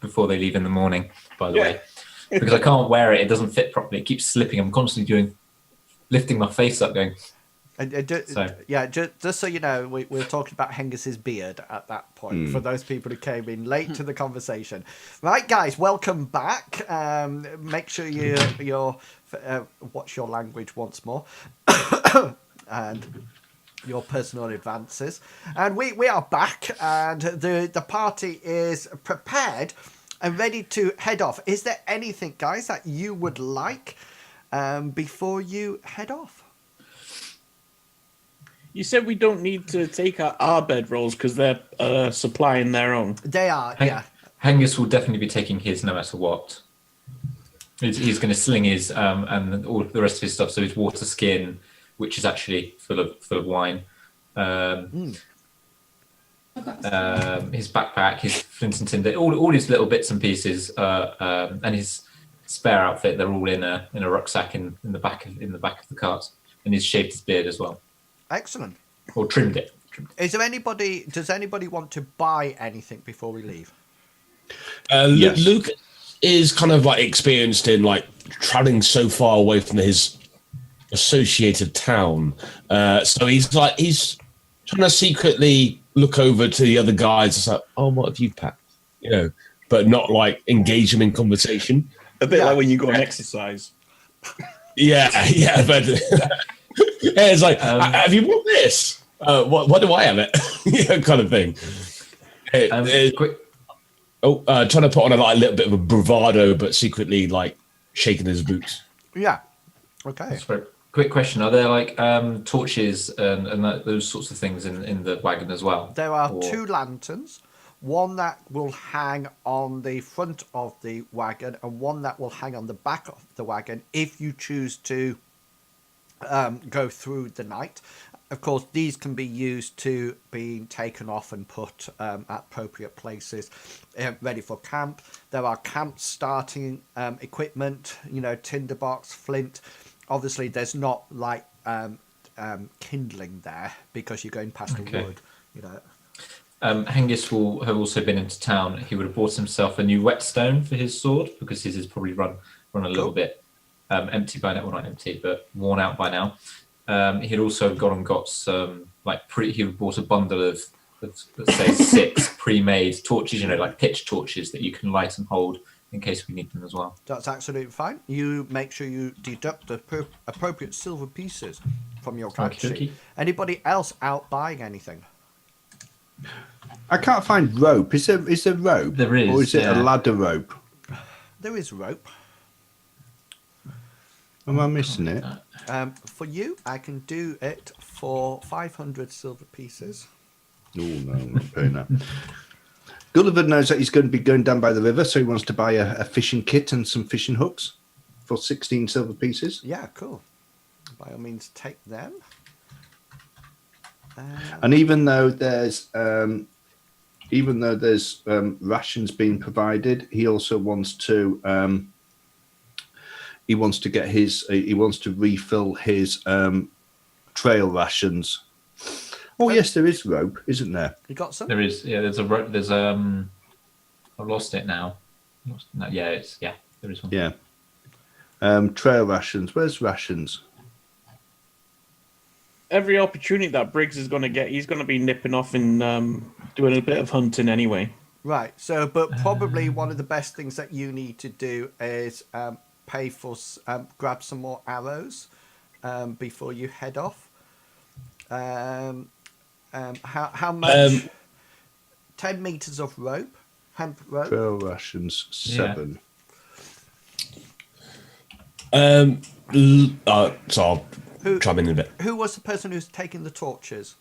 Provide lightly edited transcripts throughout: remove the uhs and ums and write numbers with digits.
before they leave in the morning, by the way. Because I can't wear it. It doesn't fit properly. It keeps slipping. I'm constantly lifting my face up going... Just so you know, we were talking about Hengist's beard at that point, for those people who came in late to the conversation. Right, guys, welcome back. Make sure you're watch your language once more. And your personal advances. And we are back, and the party is prepared and ready to head off. Is there anything, guys, that you would like before you head off? You said we don't need to take our bedrolls because they're supplying their own. They are, yeah. Hengist will definitely be taking his no matter what. He's going to sling his and all the rest of his stuff. So his water skin, which is actually full of wine. His backpack, his flint and tinder, all his little bits and pieces, and his spare outfit. They're all in a rucksack in the back of the cart, and he's shaved his beard as well. Excellent. Or trimmed it. Does anybody want to buy anything before we leave? Yes. Luke is kind of like experienced in like traveling so far away from his associated town. So he's trying to secretly look over to the other guys. It's like, oh, what have you packed? But not like engage them in conversation. A bit like when you go on exercise. Yeah, but it's like, have you bought this? What do I have it? Kind of thing. Trying to put on a little bit of a bravado, but secretly like shaking his boots. Yeah. Okay. Quick question: are there like torches and those sorts of things in the wagon as well? There are 2 lanterns. One that will hang on the front of the wagon, and one that will hang on the back of the wagon if you choose to go through the night. Of course, these can be used to be taken off and put at appropriate places, ready for camp. There are camp starting equipment, tinderbox, flint. Obviously, there's not like kindling there because you're going past the wood. Hengist will have also been into town. He would have bought himself a new whetstone for his sword because his is probably run a little bit empty by now. Well, not empty, but worn out by now. He'd also got some he bought a bundle of let's say 6 pre-made torches, like pitch torches that you can light and hold in case we need them as well. That's absolutely fine. You make sure you deduct the appropriate silver pieces from your character sheet. Anybody else out buying anything? I can't find rope. Is there rope? There is. Or is it a ladder rope? There is rope. Am I missing it? For you, I can do it for 500 silver pieces. Oh, no, I'm not paying that. Gulliver knows that he's going to be going down by the river, so he wants to buy a fishing kit and some fishing hooks for 16 silver pieces. Yeah, cool. By all means, take them. And even though there's rations being provided, he also wants to refill his trail rations. Oh yes, there is rope, isn't there? You got some? There is. Yeah, there's a rope. There's I've lost it now. There is one. Yeah. Trail rations. Where's rations? Every opportunity that Briggs is going to get, he's going to be nipping off and doing a bit of hunting anyway. Right. So, but probably one of the best things that you need to do is pay for grab some more arrows before you head off. How much? 10 meters of rope, hemp rope. Trail rations 7. So I'll chime in a bit. Who was the person who's taking the torches?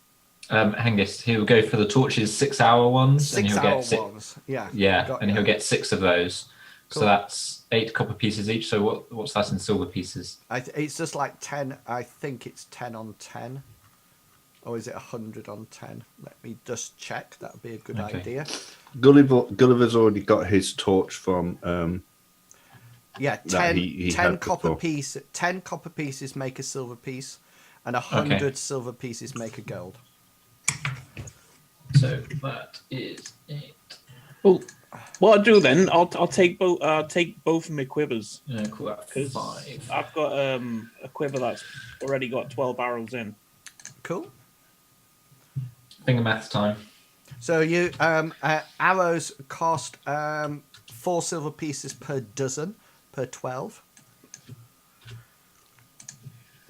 Hengist. He'll go for the torches 6-hour ones. 6-hour ones. Yeah. Yeah, and he'll get 6 of those. Cool. So that's 8 copper pieces each. So what's that in silver pieces? It's just like 10. I think it's 10 on 10. Or is it 100 on 10? Let me just check. That would be a good idea. Gulliver's already got his torch from... 10 copper piece. 10 copper pieces make a silver piece, and 100 silver pieces make a gold. So that is 8. Oh, What I'll do then, I'll take both. Take both of my quivers. Yeah, cool. At 'Cause 5. I've got a quiver that's already got 12 arrows in. Cool. Finger math time. So you arrows cost 4 silver pieces per dozen, per 12.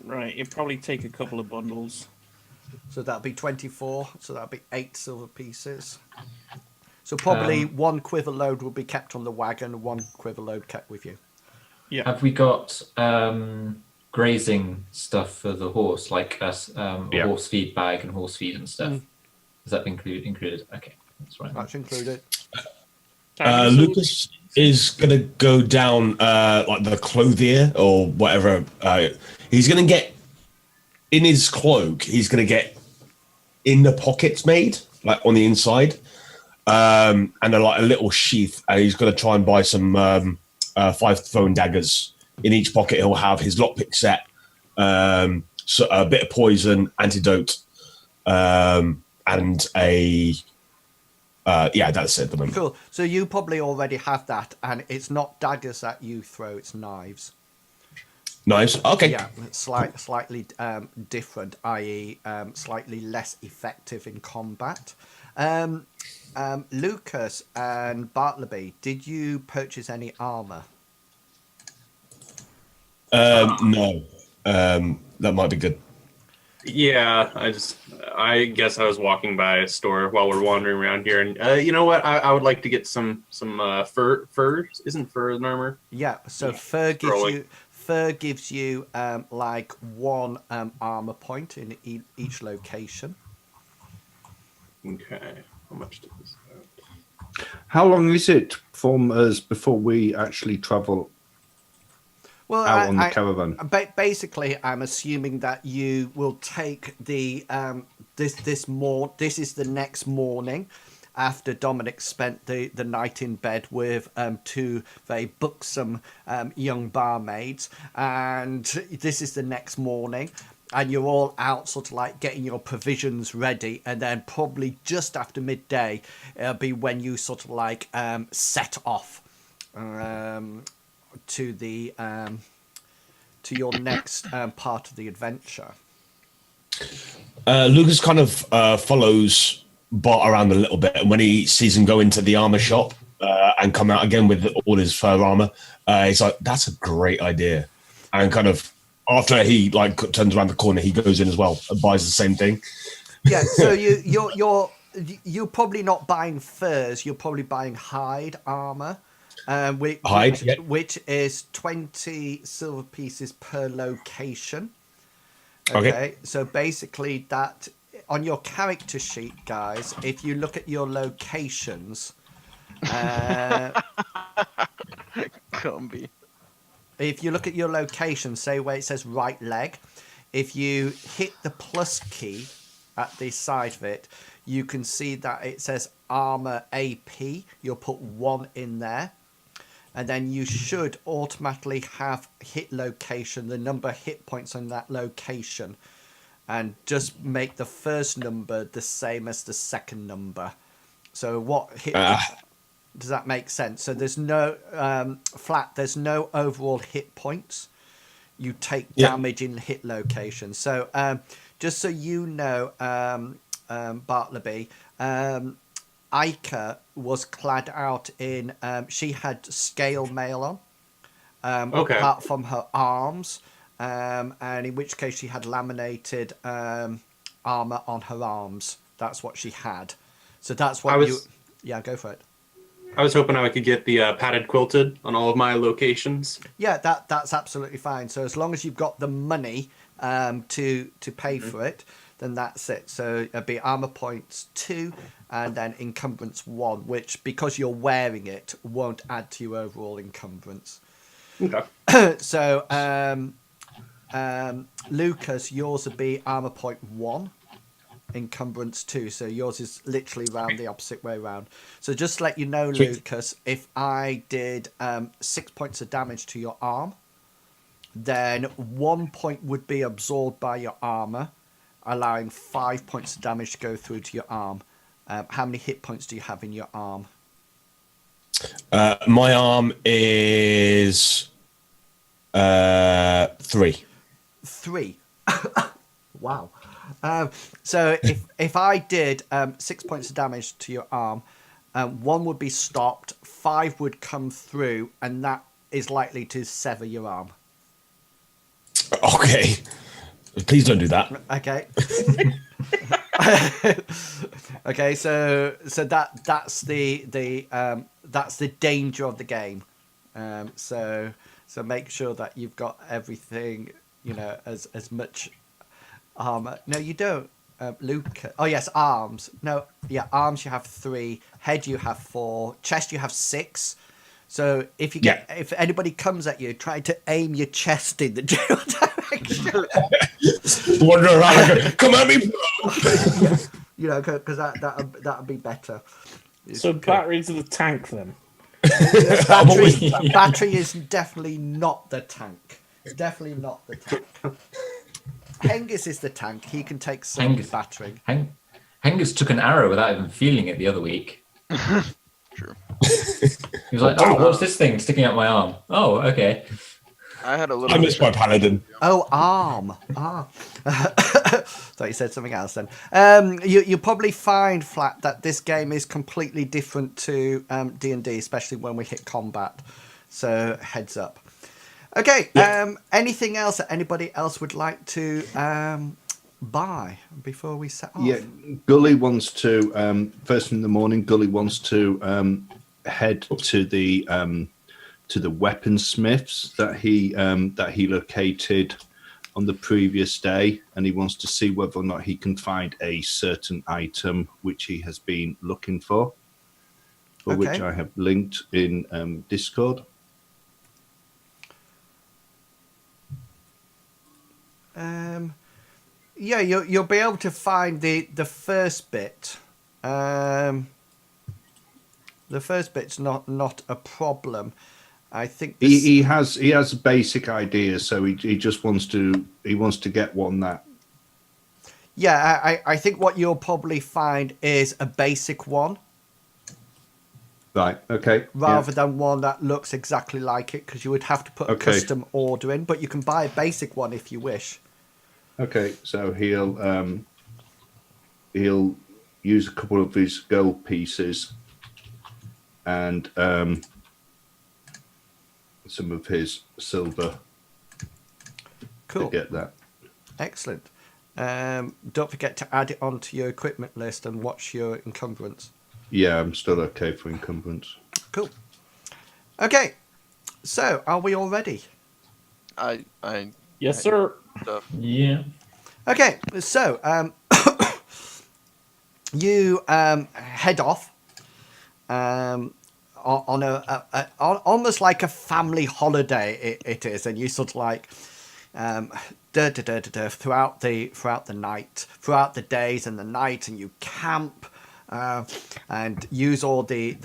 Right, it'd probably take a couple of bundles. So that'll be 24. So that'll be 8 silver pieces. So probably one quiver load will be kept on the wagon, one quiver load kept with you. Yeah. Have we got grazing stuff for the horse, like a horse feed bag and horse feed and stuff? Has that been included? Okay, that's right. That's included. Lucas is gonna go down like the clothier or whatever. He's gonna get in his cloak. He's gonna get inner pockets made, like on the inside, and like a little sheath. And he's gonna try and buy some 5 throwing daggers. In each pocket, he'll have his lockpick set, so a bit of poison, antidote, and a. That's it at the moment. Cool. So you probably already have that, and it's not daggers that you throw; it's knives. Nice. Okay. Yeah, slightly different, i.e., slightly less effective in combat. Lucas and Bartleby, did you purchase any armor? No. That might be good. Yeah, I guess I was walking by a store while we're wandering around here, and you know what? I would like to get some fur. Fur isn't fur an armor? Yeah. So Yeah, fur gives you like 1 armor point in each location. Okay, how much does this have? How long is it from us before we actually travel Well, out on the caravan? Basically, I'm assuming that you will take the this is the next morning after Dominic spent the night in bed with 2 very buxom young barmaids, and this is the next morning. And you're all out sort of like getting your provisions ready, and then probably just after midday, it'll be when you sort of like set off to the to your next part of the adventure. Lucas kind of follows Bart around a little bit, and when he sees him go into the armor shop and come out again with all his fur armor, he's like, "That's a great idea," and kind of. After he like turns around the corner, he goes in as well and buys the same thing. Yeah, so you're probably not buying furs. You're probably buying hide armor, which is 20 silver pieces per location. Okay, so basically that on your character sheet, guys, if you look at your locations, Combi. if you look at your location, say where it says right leg, if you hit the plus key at the side of it, you can see that it says armor AP. You'll put 1 in there. And then you should automatically have hit location, the number of hit points on that location. And just make the first number the same as the second number. So what hit... Does that make sense? So there's no there's no overall hit points. You take damage in hit location. So just so you know, Bartleby, Ica was clad out in. She had scale mail on, apart from her arms, and in which case she had laminated armor on her arms. That's what she had. So that's what Yeah, go for it. I was hoping I could get the padded quilted on all of my locations. Yeah, that's absolutely fine. So as long as you've got the money to pay for it, then that's it. So it'll be armor points 2 and then encumbrance 1, which because you're wearing it won't add to your overall encumbrance. Okay. So Lucas, yours would be armor point 1. Encumbrance 2, so yours is literally round the opposite way round. So just to let you know, Lucas, if I did 6 points of damage to your arm, then 1 point would be absorbed by your armor, allowing 5 points of damage to go through to your arm. How many hit points do you have in your arm? My arm is 3. 3. Wow. So if I did 6 points of damage to your arm, 1 would be stopped, 5 would come through, and that is likely to sever your arm. Okay. Please don't do that. Okay. Okay. So that's the danger of the game. So make sure that you've got everything, as much armor. No, you don't, Luke. Oh yes, arms. No, yeah, arms. You have 3. Head, you have 4. Chest, you have 6. So if if anybody comes at you, try to aim your chest in the general direction. Wander around and go, come at me, bro. Because that'd be better. So battery to the tank then. Battery is definitely not the tank. Definitely not the tank. Hengist is the tank. He can take some battering. Hengist took an arrow without even feeling it the other week. True. He was like, "Oh, what's this thing sticking out my arm?" Oh, okay. I had a little. I miss my paladin. Oh, arm. Thought you said something else then. You probably find, Flat, that this game is completely different to D&D, especially when we hit combat. So heads up. Okay. Yeah. Anything else that anybody else would like to buy before we set off? Yeah, Gully wants to first in the morning. Gully wants to head to the weaponsmiths that he located on the previous day, and he wants to see whether or not he can find a certain item which he has been looking for which I have linked in Discord. Yeah, you'll be able to find the first bit. The first bit's not a problem. I think he has basic ideas, so he just wants to get one that. Yeah, I think what you'll probably find is a basic one. Right. Okay. Rather than one that looks exactly like it, because you would have to put a custom order in, but you can buy a basic one if you wish. Okay, so he'll use a couple of his gold pieces and some of his silver to get that. Excellent. Don't forget to add it onto your equipment list and watch your encumbrance. Yeah, I'm still okay for encumbrance. Cool. Okay, so are we all ready? Yes, sir. Stuff. Yeah. Okay, so you head off on almost like a family holiday. It is, and you sort of like throughout the night, throughout the days and the night, and you camp. And use all the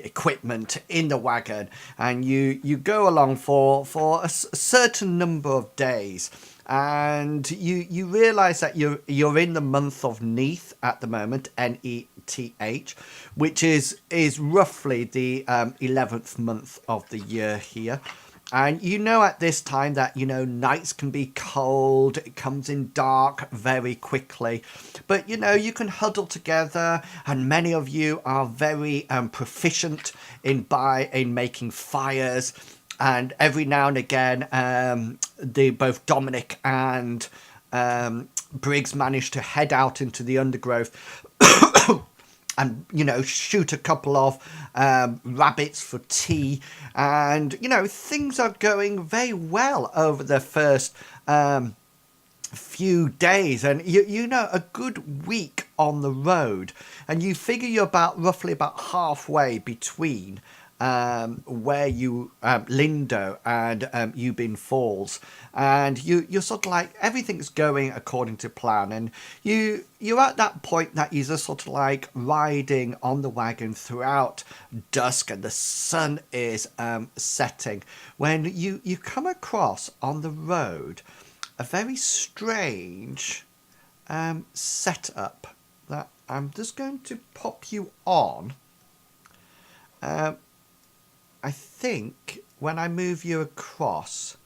equipment in the wagon, and you go along for a certain number of days, and you realise that you're in the month of Neath at the moment, Neth, which is roughly the 11th month of the year here. And at this time that, nights can be cold, it comes in dark very quickly. But, you can huddle together, and many of you are very proficient in making fires. And every now and again, both Dominic and Briggs manage to head out into the undergrowth and, shoot a couple of rabbits for tea. And, things are going very well over the first few days. And, a good week on the road. And you figure you're roughly about halfway between where you Lindo and Ubin Falls, and you're sort of like everything's going according to plan, and you're at that point that you're just sort of like riding on the wagon throughout dusk, and the sun is setting when you come across on the road a very strange setup that I'm just going to pop you on. I think when I move you across,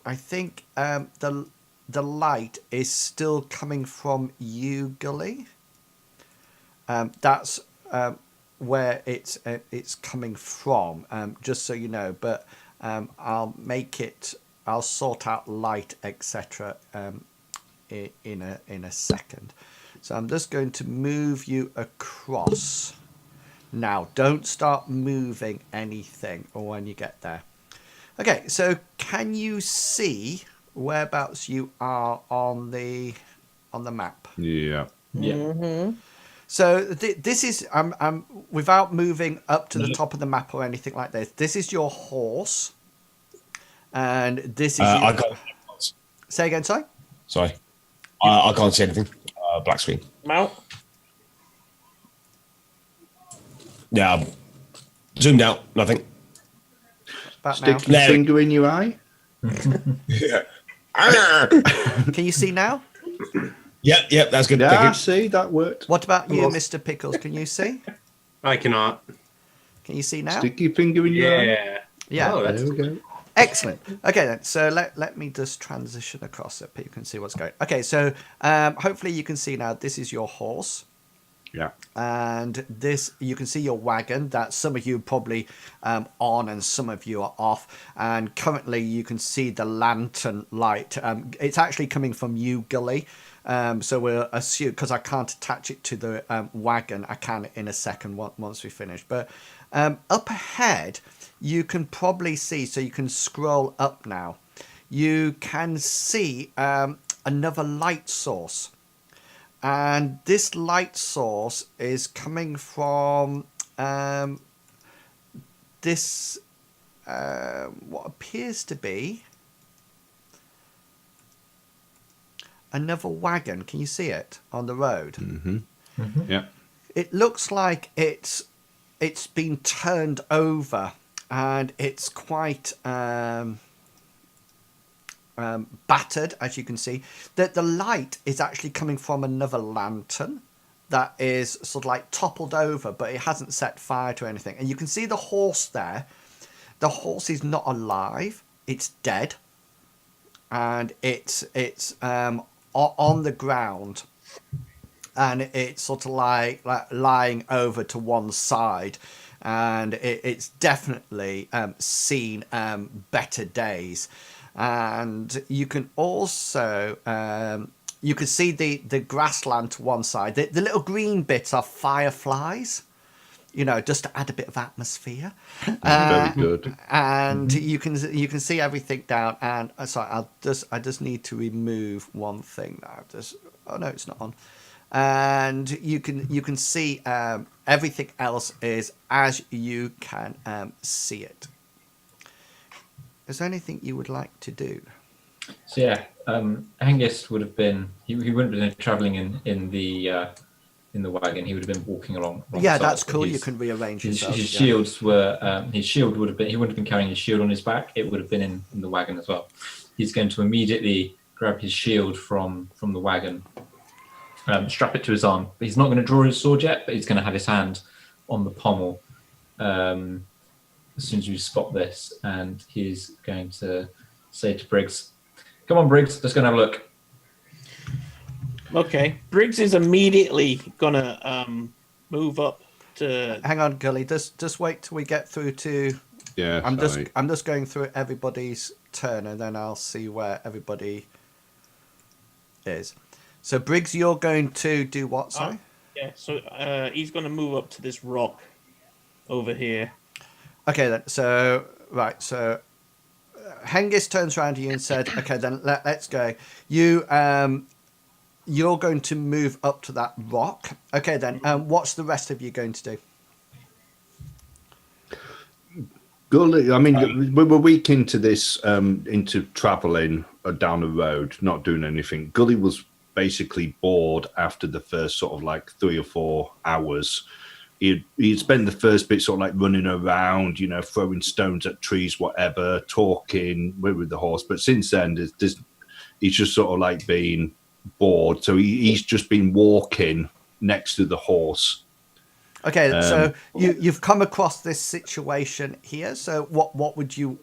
I think the light is still coming from you, Gully. That's where it's coming from. Just so you know, but I'll sort out light, etc. In a second. So I'm just going to move you across. Now, don't start moving anything or when you get there. Okay, so can you see whereabouts you are on the map? Yeah. Yeah. So this is without moving up to the top of the map or anything like this. This is your horse, and this is. I can't. Say again, sorry. Sorry, I can't see anything. Black screen. Mount. Yeah, zoomed out. Nothing. About now. Stick your finger in your eye. Can you see now? Yep, that's good. Yeah, Thank see, that worked. What about you, Mr. Pickles? Can you see? I cannot. Can you see now? Stick your finger in your eye. Yeah. Yeah. Oh, that's There we go. Excellent. Okay, then. So let me just transition across so people can see what's going. Okay, so hopefully you can see now. This is your horse. Yeah. And this, you can see your wagon that some of you are probably on and some of you are off. And currently you can see the lantern light. It's actually coming from you, Gully. So we'll assume, because I can't attach it to the wagon, I can in a second once we finish. But up ahead, you can probably see, so you can scroll up now. You can see another light source. And this light source is coming from this, what appears to be another wagon. Can you see it on the road? Mm-hmm. Mm-hmm. Yeah. It looks like it's been turned over, and it's quite battered, as you can see. That the light is actually coming from another lantern that is sort of like toppled over, but it hasn't set fire to anything. And you can see the horse there. The horse is not alive; it's dead, and it's on the ground, and it's sort of like lying over to one side, and it's definitely seen better days. And you can also you can see the grassland to one side. The little green bits are fireflies, just to add a bit of atmosphere. Very good. And you can see everything down. And sorry, I just need to remove one thing now. Oh no, it's not on. And you can see everything else is as you can see it. Is there anything you would like to do? So yeah, Angus would have been. He wouldn't have been travelling in the wagon. He would have been walking along. Yeah, that's cool. You can rearrange his yourself. shields were. His shield would have been. He wouldn't have been carrying his shield on his back. It would have been in the wagon as well. He's going to immediately grab his shield from the wagon, strap it to his arm. But he's not going to draw his sword yet. But he's going to have his hand on the pommel. As soon as you spot this, and he's going to say to Briggs, "Come on, Briggs, let's go and have a look." Okay, Briggs is immediately gonna move up to. Hang on, Gully. Just wait till we get through to. Yeah. I'm just going through everybody's turn, and then I'll see where everybody is. So Briggs, you're going to do what? Sorry. Yeah. So he's gonna move up to this rock over here. Okay then. So right. So Hengist turns around to you and said, "Okay, then let's go. You're going to move up to that rock. Okay, then. What's the rest of you going to do?" Gully, I mean, we were weak into this, into travelling down the road, not doing anything. Gully was basically bored after the first sort of like 3 or 4 hours. He'd spent the first bit sort of like running around, throwing stones at trees, whatever, talking with the horse. But since then, he's just sort of like being bored. So he's just been walking next to the horse. Okay, so you've come across this situation here. So what do you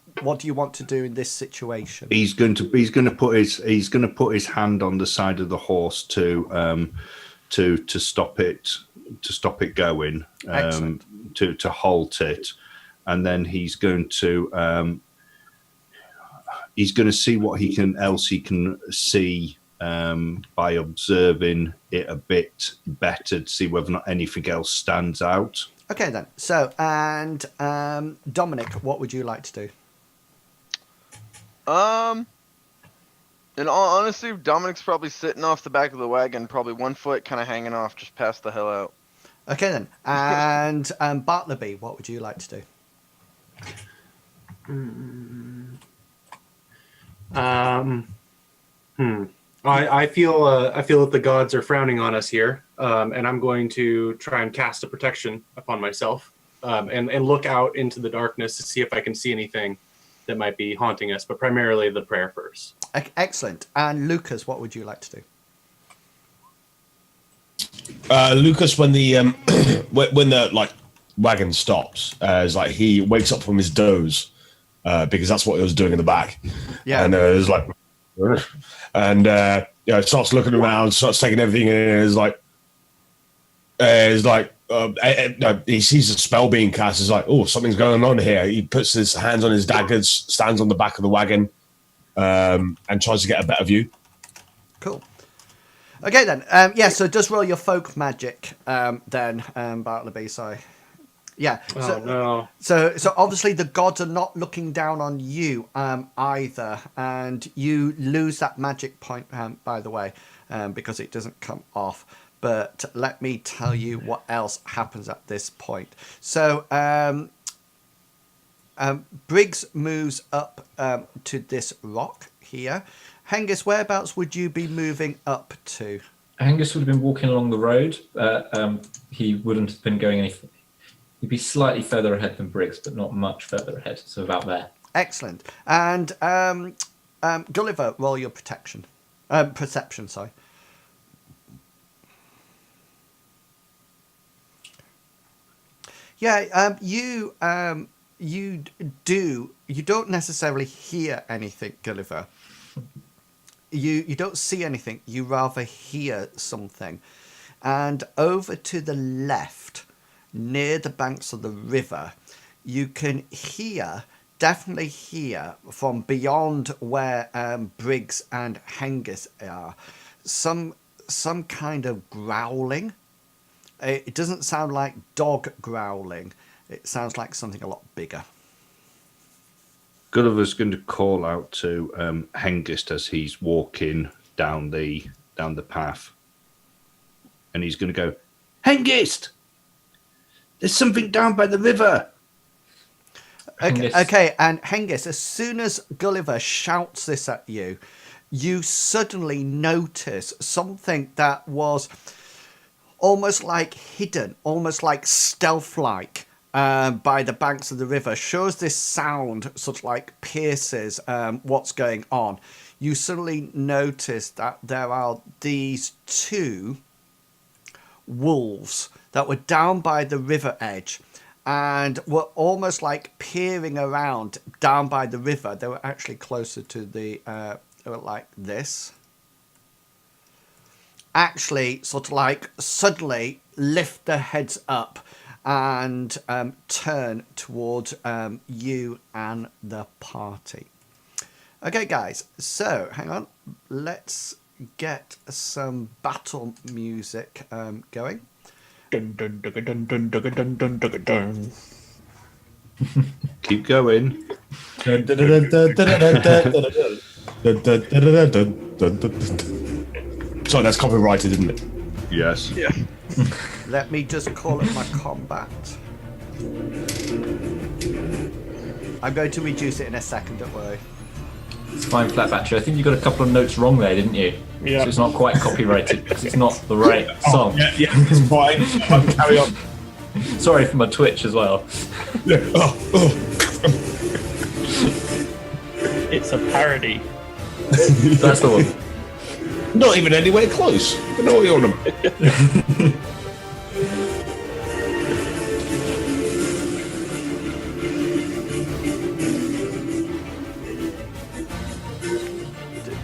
want to do in this situation? He's going to put his hand on the side of the horse to stop it going, to halt it, and then he's going to see what he can see by observing it a bit better to see whether or not anything else stands out. Okay then. So and Dominic, what would you like to do? In all honesty, Dominic's probably sitting off the back of the wagon, probably 1 foot kind of hanging off, just past the hell out. Okay then. And Bartleby, what would you like to do? I feel that the gods are frowning on us here, and I'm going to try and cast a protection upon myself, and look out into the darkness to see if I can see anything that might be haunting us, but primarily the prayer first. Excellent. And Lucas, what would you like to do? Lucas, when the when the wagon stops, is he wakes up from his doze, because that's what he was doing in the back. Yeah. And it was and starts looking around, starts taking everything in. He sees a spell being cast. He's like, oh, something's going on here. He puts his hands on his daggers, stands on the back of the wagon, and tries to get a better view. Cool. Okay then. So just roll your folk magic then, Bartleby. Sorry. Yeah. No. So obviously the gods are not looking down on you either, and you lose that magic point, by the way, because it doesn't come off. But let me tell you what else happens at this point. So Briggs moves up to this rock here. Hengist, whereabouts would you be moving up to? Angus would have been walking along the road. He wouldn't have been going any. He'd be slightly further ahead than Briggs, but not much further ahead. So about there. Excellent. And Gulliver, roll your perception. Sorry. Yeah, you don't necessarily hear anything, Gulliver. You don't see anything. You rather hear something. And over to the left, near the banks of the river, you can definitely hear from beyond where Briggs and Hengist are, some kind of growling. It doesn't sound like dog growling. It sounds like something a lot bigger. Gulliver's going to call out to Hengist as he's walking down the path, and he's going to go, Hengist! There's something down by the river. Okay, and Hengist, as soon as Gulliver shouts this at you, you suddenly notice something that was almost like hidden, almost like stealth-like by the banks of the river. Shows this sound sort of like pierces what's going on. You suddenly notice that there are these two wolves that were down by the river edge and were almost like peering around down by the river. They were actually closer to the, they were like this. Actually sort of like suddenly lift their heads up and turn towards you and the party. Okay, guys, so hang on. Let's get some battle music going. Dun, dun, dun, dun, dun, dun, dun, dun, dun, dun. Keep going. Sorry, that's copyrighted, isn't it? Yes. Yeah. Let me just call up my combat. I'm going to reduce it in a second, don't worry. It's fine, Flat Battery. I think you got a couple of notes wrong there, didn't you? Yeah. So it's not quite copyrighted because it's not the right song. Yeah, it's fine. Carry on. Sorry for my Twitch as well. Yeah. It's a parody. That's the one. Not even anywhere close. I know what you're on about.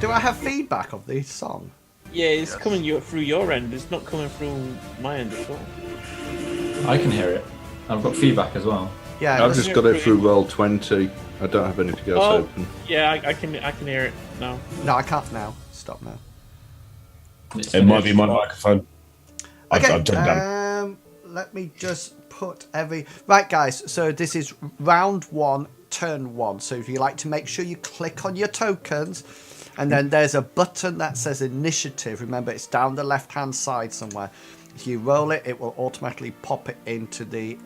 do I have feedback of the song? Yeah, it's coming through your end. It's not coming through my end at all. I can hear it. I've got feedback as well. Yeah, I've just got it through Roll20. I don't have anything else open. Yeah, I can hear it now. no, I can't now. Stop now. It might be my microphone. Okay, I've turned down. let me just put right, guys. So this is round 1, turn 1. So if you like to make sure you click on your tokens, and then there's a button that says initiative. Remember, it's down the left-hand side somewhere. If you roll it, it will automatically pop it into the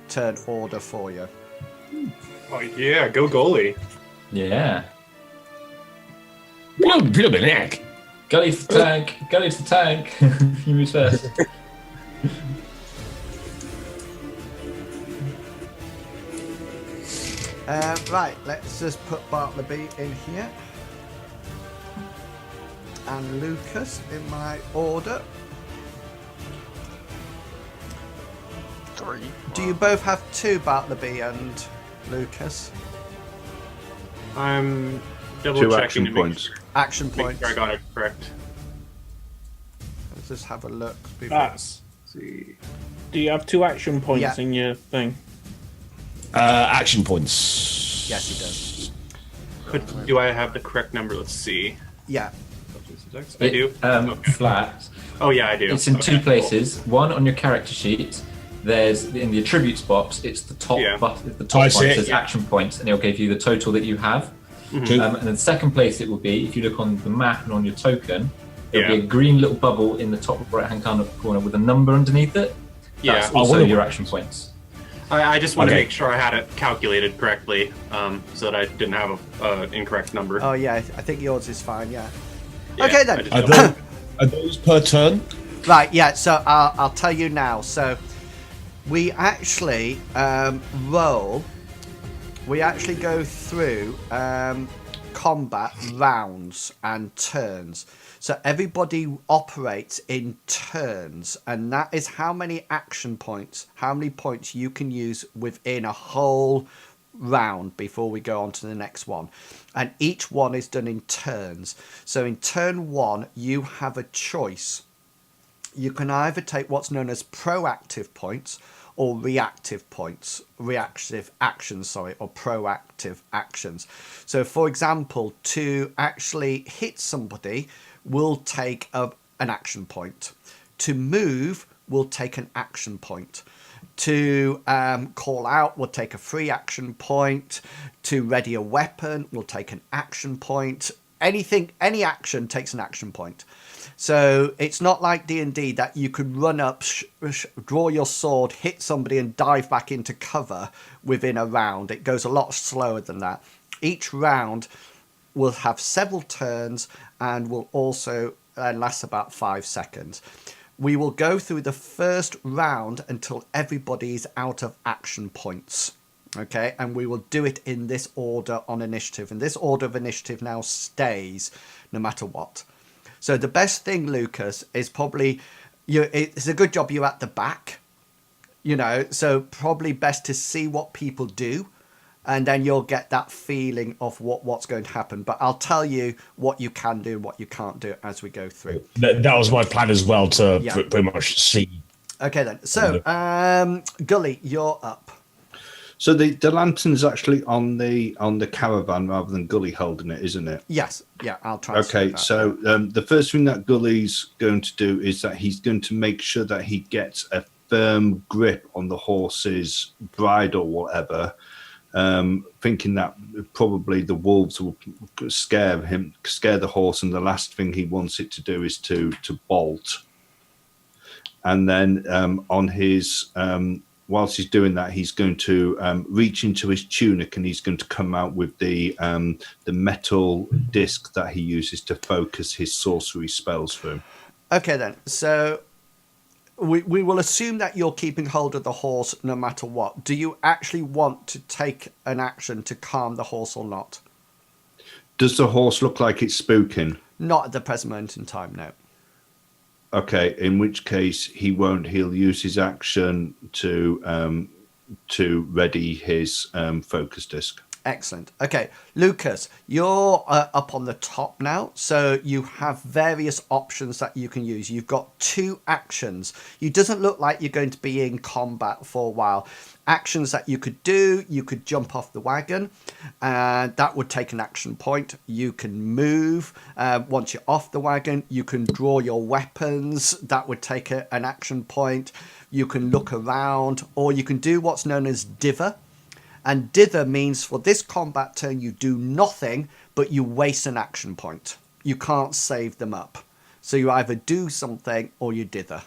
turn order for you. Oh yeah, go goalie. Yeah. Neck. Gully to the tank. Gully to the tank. You move first. Right, let's just put Bartleby in here. And Lucas in my order. 3. Do you both have 2, Bartleby and Lucas? I'm double 2 checking action to make points. sure, Action make points. sure I got it correct. Let's just have a look. Before. That's. Let's see. Do you have 2 action points Yeah. in your thing? Action points. Yes, he does. Do I have the correct number? Let's see. Yeah. I do. Okay. Flat. Oh yeah, I do. It's in Okay, 2 cool. places. One on your character sheet. There's in the attributes box. It's the top. Yeah. The top I one see it, says yeah. action points, and it'll give you the total that you have. Two. And then the second place it will be, if you look on the map and on your token, there'll Yeah. be a green little bubble in the top right-hand corner with a number underneath it. That's Yeah. also wonder your what- action points. I just want to Okay. make sure I had it calculated correctly, so that I didn't have an incorrect number. Oh, yeah. I think yours is fine. Yeah. Yeah, Okay, I then. just Are don't- those, are those per turn? Right. Yeah. So I'll tell you now. So we actually roll. We actually go through combat rounds and turns. So everybody operates in turns, and that is how many action points, how many points you can use within a whole round before we go on to the next one. And each one is done in turns. So in turn 1, you have a choice. You can either take what's known as proactive points or reactive points, reactive actions, or proactive actions. So, for example, to actually hit somebody will take an action point. To move will take an action point. To call out will take a free action point. To ready a weapon will take an action point. Any action takes an action point. So it's not like D&D that you could run up, draw your sword, hit somebody and dive back into cover within a round. It goes a lot slower than that. Each round will have several turns and will also last about 5 seconds. We will go through the first round until everybody's out of action points. Okay, and we will do it in this order on initiative. And this order of initiative now stays no matter what. So the best thing, Lucas, is probably it's a good job you're at the back, so probably best to see what people do, and then you'll get that feeling of what's going to happen. But I'll tell you what you can do and what you can't do as we go through. That was my plan as well, to Yeah. pretty much see. Okay then. So Gully, you're up. So the lantern's actually on the caravan rather than Gully holding it, isn't it? Yes. Yeah, I'll try. Okay, so the first thing that Gully's going to do is that he's going to make sure that he gets a firm grip on the horse's bridle, or whatever, thinking that probably the wolves will scare the horse, and the last thing he wants it to do is to bolt. And then on his whilst he's doing that, he's going to reach into his tunic, and he's going to come out with the metal disc that he uses to focus his sorcery spells through. Okay then. So we will assume that you're keeping hold of the horse no matter what. Do you actually want to take an action to calm the horse or not? Does the horse look like it's spooking? Not at the present moment in time, no. Okay, in which case he won't. He'll use his action to ready his focus disc. Excellent. Okay, Lucas, you're up on the top now, so you have various options that you can use. You've got 2 actions. You doesn't look like you're going to be in combat for a while. Actions that you could do: you could jump off the wagon, and that would take an action point. You can move once you're off the wagon. You can draw your weapons. That would take an action point. You can look around, or you can do what's known as dither. And dither means for this combat turn you do nothing, but you waste an action point. You can't save them up. So you either do something or you dither.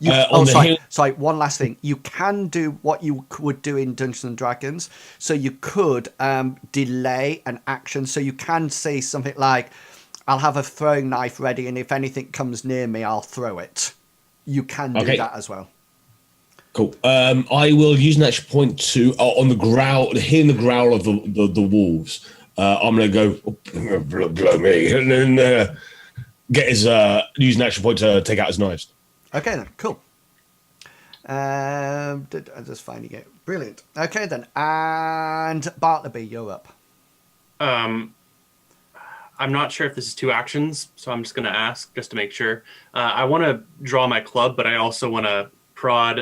Sorry, one last thing. You can do what you would do in Dungeons and Dragons. So you could delay an action. So you can say something like, I'll have a throwing knife ready, and if anything comes near me, I'll throw it. You can do that as well. Cool. I will use an extra point to on the growl, hearing the growl of the wolves. I'm going to go blow me, and then get his use an extra point to take out his knives. Okay then, cool. I'm just finding it. Brilliant. Okay then, and Bartleby, you're up. I'm not sure if this is 2 actions, so I'm just going to ask just to make sure. I want to draw my club, but I also want to prod,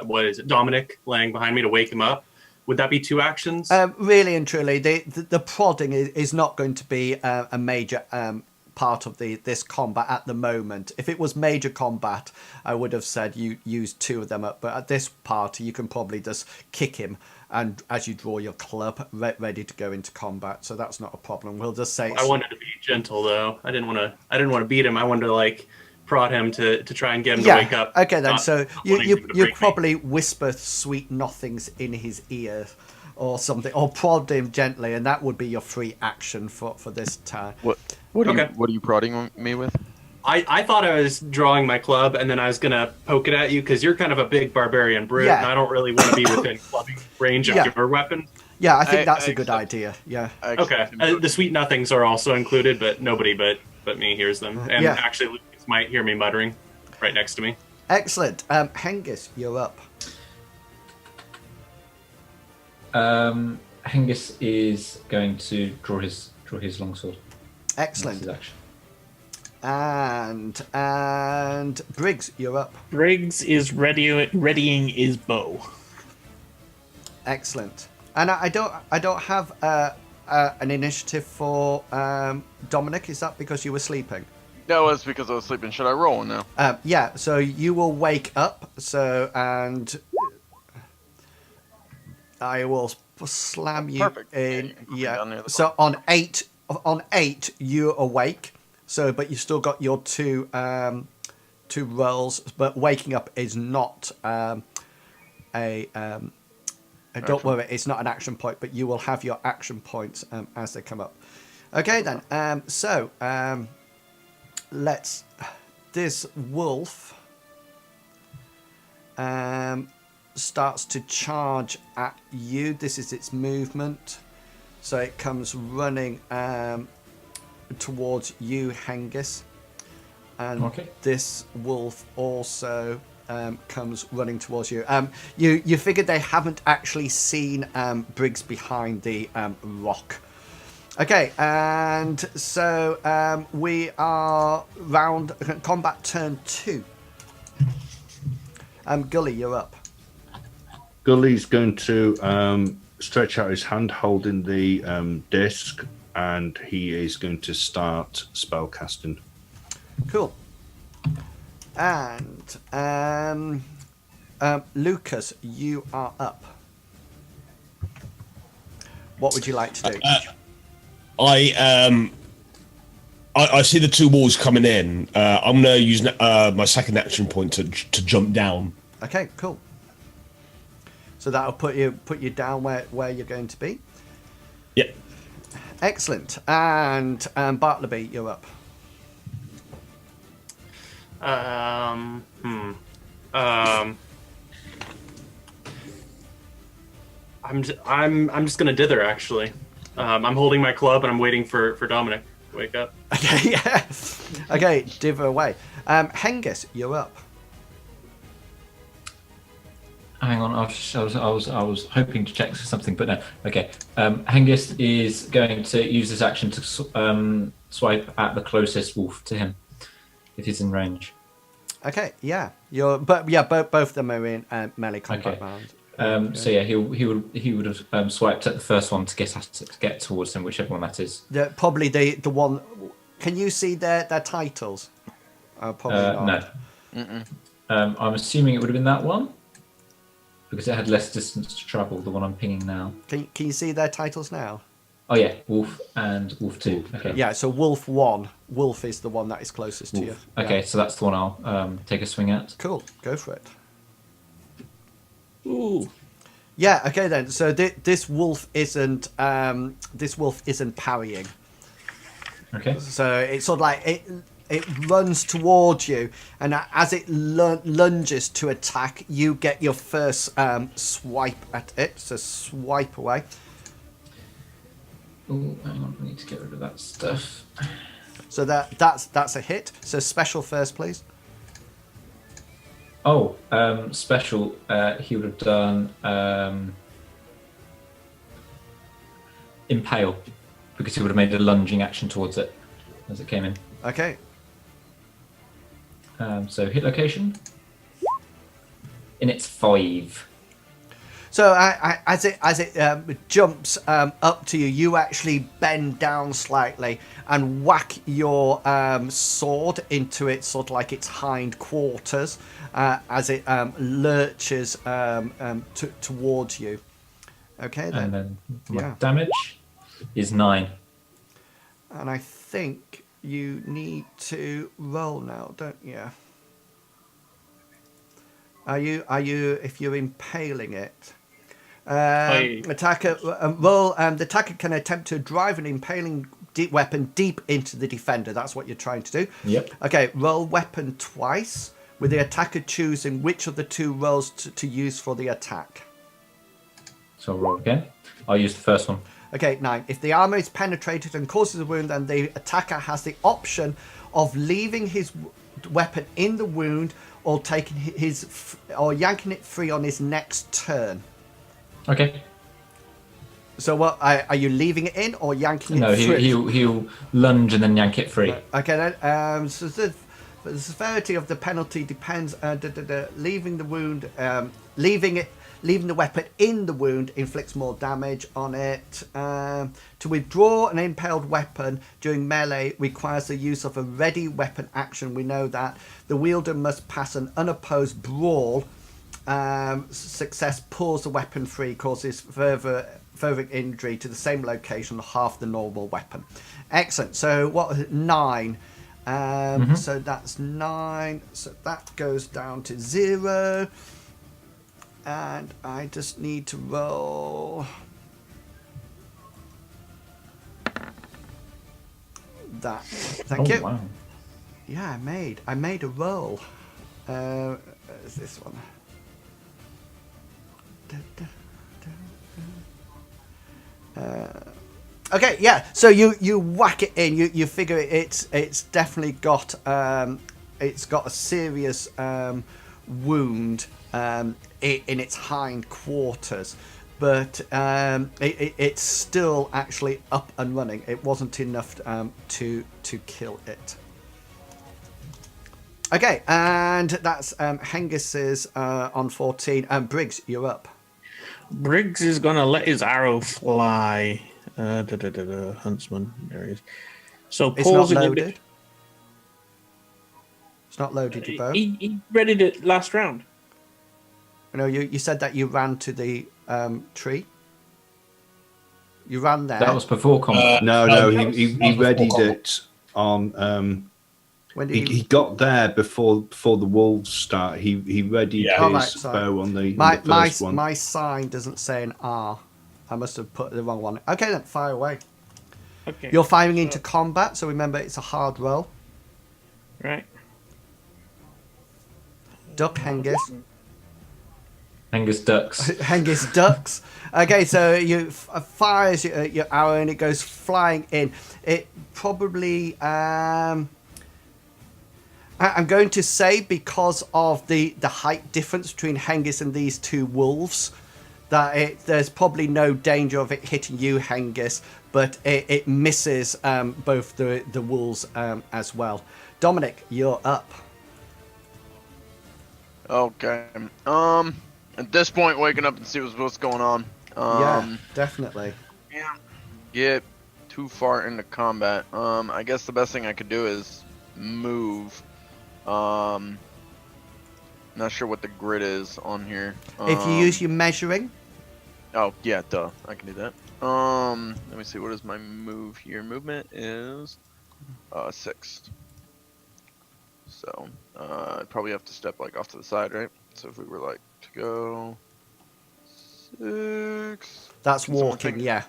what is it, Dominic laying behind me to wake him up. Would that be 2 actions? Really and truly, the prodding is not going to be a major part of this combat at the moment. If it was major combat, I would have said you use 2 of them up, but at this party you can probably just kick him, and as you draw your club ready to go into combat, so that's not a problem. We'll just say I wanted to be gentle though. I didn't want to beat him. I wanted to prod him to try and get him to wake up. Okay then, so you probably whisper sweet nothings in his ear or something, or prod him gently, and that would be your free action for this time. What are you prodding me with? I thought I was drawing my club, and then I was gonna poke it at you because you're kind of a big barbarian brute, and I don't really want to be within clubbing range of your weapon. Yeah, I think that's a good idea. Yeah. Okay. The sweet nothings are also included, but nobody but me hears them, and actually Lucas might hear me muttering right next to me. Excellent. Hengist, you're up. Hengist is going to draw his longsword. Excellent. That's his action. And Briggs, you're up. Briggs is readying his bow. Excellent. And I don't have an initiative for Dominic. Is that because you were sleeping? No, it's because I was sleeping. Should I roll now? Yeah. So you will wake up. So and I will slam you in. Yeah. So on 8 you awake. So, but you still got your two rolls. But waking up is not don't worry, it's not an action point. But you will have your action points as they come up. Okay then. Let's. This wolf starts to charge at you. This is its movement. So it comes running towards you, Hengist. And this wolf also comes running towards you. You figured they haven't actually seen Briggs behind the rock. Okay, and so we are round combat turn 2. Gully, you're up. Gully's going to stretch out his hand holding the disc, and he is going to start spell casting. Cool. And Lucas, you are up. What would you like to do? I see the 2 walls coming in. I'm going to use my second action point to jump down. Okay, cool. So that'll put you down where you're going to be. Yep. Excellent. And Bartleby, you're up. I'm just gonna dither actually. I'm holding my club and I'm waiting for Dominic to wake up. Okay, yeah. Okay, dither away. Hengist, you're up. hang on. I was hoping to check something, but no. Okay. Hengist is going to use this action to swipe at the closest wolf to him, if he's in range. Okay, yeah. Both of them are in melee combat round. So yeah, he would have swiped at the first one to get towards him, whichever one that is. Probably the one. Can you see their titles? Probably not. No. I'm assuming it would have been that one because it had less distance to travel. The one I'm pinging now. Can you see their titles now? Oh yeah, Wolf and Wolf 2. Okay. Yeah, so Wolf 1. Wolf is the one that is closest to you. Okay, Yeah. so that's the one I'll take a swing at. Cool, go for it. Ooh. Yeah, okay then. So this wolf isn't parrying. Okay. So it's sort of like it runs towards you, and as it lunges to attack, you get your first swipe at it. So swipe away. Oh, hang on, I need to get rid of that stuff. So that's a hit. So special first, please. Oh, special. He would have done impale because he would have made a lunging action towards it as it came in. Okay. So hit location. In its 5. So as it jumps up to you, you actually bend down slightly and whack your sword into its sort of like its hind quarters as it lurches towards you. Okay then. And then my Yeah. damage is 9. And I think you need to roll now, don't you? Are you if you're impaling it? Attacker roll. The attacker can attempt to drive an impaling weapon deep into the defender. That's what you're trying to do. Yep. Okay, roll weapon twice, with the attacker choosing which of the two rolls to use for the attack. So I'll roll again. I'll use the first one. Okay, 9. If the armor is penetrated and causes a wound, then the attacker has the option of leaving his weapon in the wound or taking or yanking it free on his next turn. Okay. So what are you leaving it in or yanking No, it free? he'll lunge and then yank it free. Okay then. So the severity of the penalty depends. Leaving the wound, leaving the weapon in the wound inflicts more damage on it. To withdraw an impaled weapon during melee requires the use of a ready weapon action. We know that the wielder must pass an unopposed brawl. Success pulls the weapon free, causes further injury to the same location, half the normal weapon. Excellent. So what? 9. So that's 9. So that goes down to 0. And I just need to roll that. Thank you. Wow. Yeah, I made a roll. Is this one? Okay, yeah. So you whack it in. You figure it's definitely got it's got a serious wound in its hind quarters, but it's still actually up and running. It wasn't enough to kill it. Okay, and that's Hengist's on 14. Briggs, you're up. Briggs is gonna let his arrow fly. Huntsman, there he is. So It's not pausing loaded. it. It's not loaded, your bow. He readied it last round. No, you said that you ran to the tree. You ran there. That was before combat. No, that he was readied before it on. When did He got there before the wolves start. He readied Yeah. Oh, right, his sorry. bow on the my first one. my sign doesn't say an R. I must have put the wrong one. Okay, then fire away. Okay. You're firing into combat, so remember it's a hard roll. Right. Duck Hengist. Hengist ducks. Hengist ducks. Okay, so you fires your arrow and it goes flying in. It probably I'm going to say because of the height difference between Hengist and these two wolves, that there's probably no danger of it hitting you, Hengist, but it misses both the wolves as well. Dominic, you're up. Okay. At this point, waking up and see what's going on. Yeah, definitely. Yeah. Get too far into combat. I guess the best thing I could do is move. Not sure what the grid is on here. If you use your measuring. Oh yeah, duh. I can do that. Let me see. What is my move here? Movement is 6. So I'd probably have to step like off to the side, right? So if we were like to go 6. That's Can someone walking, take- yeah.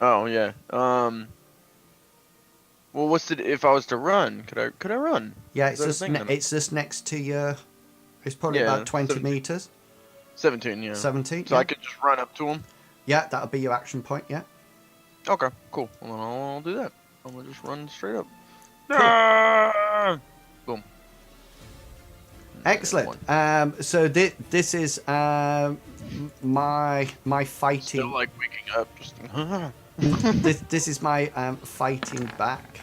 Oh yeah. Well, what's it if I was to run? Could I run? Yeah, Is that a thing then? it's just next to your. It's probably Yeah, about 20 17. meters. 17, yeah. 17. So yeah. I could just run up to him. Yeah, that'll be your action point. Yeah. Okay, cool. Well, then I'll do that. I'm gonna just run straight up. Cool. Ah! Boom. Excellent. So this is my fighting. Still like waking up. Just. this is my fighting back.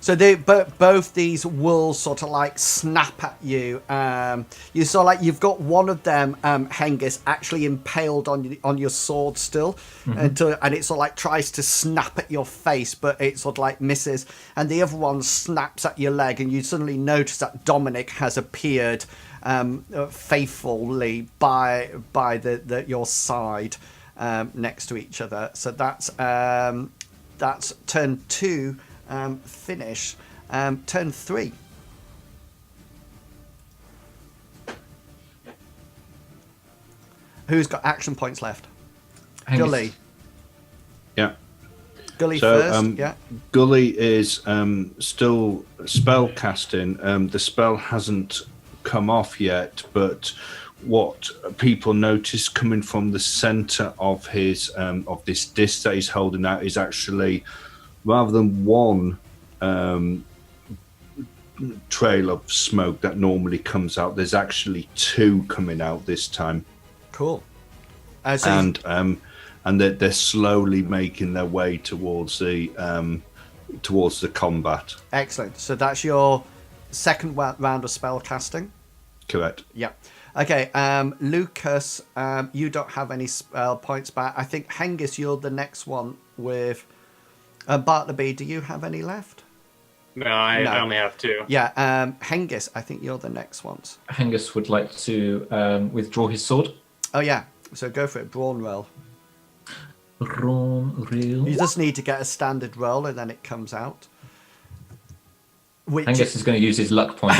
So both these wolves sort of like snap at you. You saw like you've got one of them, Hengist, actually impaled on your sword still, and it sort of like tries to snap at your face, but it sort of like misses. And the other one snaps at your leg, and you suddenly notice that Dominic has appeared faithfully by your side next to each other. So that's turn 2. Finish. Turn 3. Who's got action points left? Hengist. Gully. Yeah. Gully So, first. Yeah. Gully is still spell casting. The spell hasn't come off yet, but what people notice coming from the center of his of this disc that he's holding out is actually, rather than one trail of smoke that normally comes out, there's actually 2 coming out this time. Cool. And they're slowly making their way towards the combat. Excellent. So that's your second round of spell casting. Correct. Yeah. Okay. Lucas, you don't have any spell points back. I think Hengist, you're the next one with. Bartleby, do you have any left? No, I No. only have 2. Yeah. Hengist, I think you're the next ones. Hengist would like to withdraw his sword. Oh yeah. So go for it. Brawn roll. Brawn roll. You just need to get a standard roll, and then it comes out. Which Hengist is going to use his luck point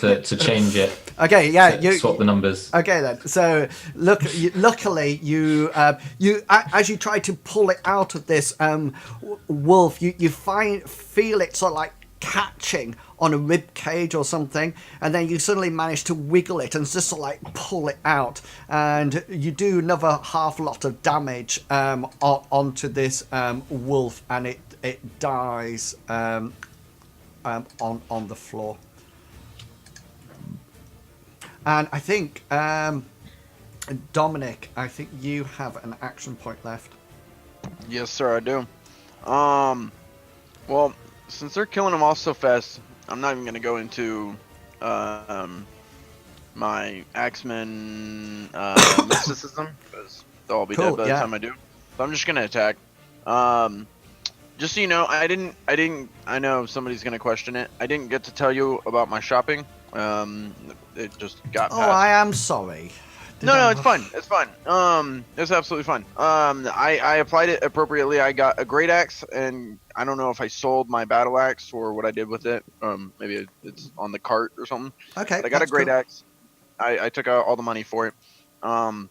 to change it. Okay, yeah, to swap the numbers. Okay then. So luckily you as you try to pull it out of this wolf, you feel it sort of like catching on a rib cage or something, and then you suddenly manage to wiggle it and just sort of like pull it out, and you do another half lot of damage onto this wolf, and it dies on the floor. And I think, Dominic, I think you have an action point left. Yes, sir, I do. Well, since they're killing them off so fast, I'm not even gonna go into my Axeman mysticism, because they'll all be Cool, dead by the yeah. time I do. So I'm just gonna attack. Just so you know, I know somebody's gonna question it. I didn't get to tell you about my shopping. It just got Oh, passed. I am sorry. No, it's fine. It's fine. It's absolutely fine. I applied it appropriately. I got a great axe, and I don't know if I sold my battle axe or what I did with it. Maybe it's on the cart or something. Okay. But I got a that's great cool. axe. I took out all the money for it. And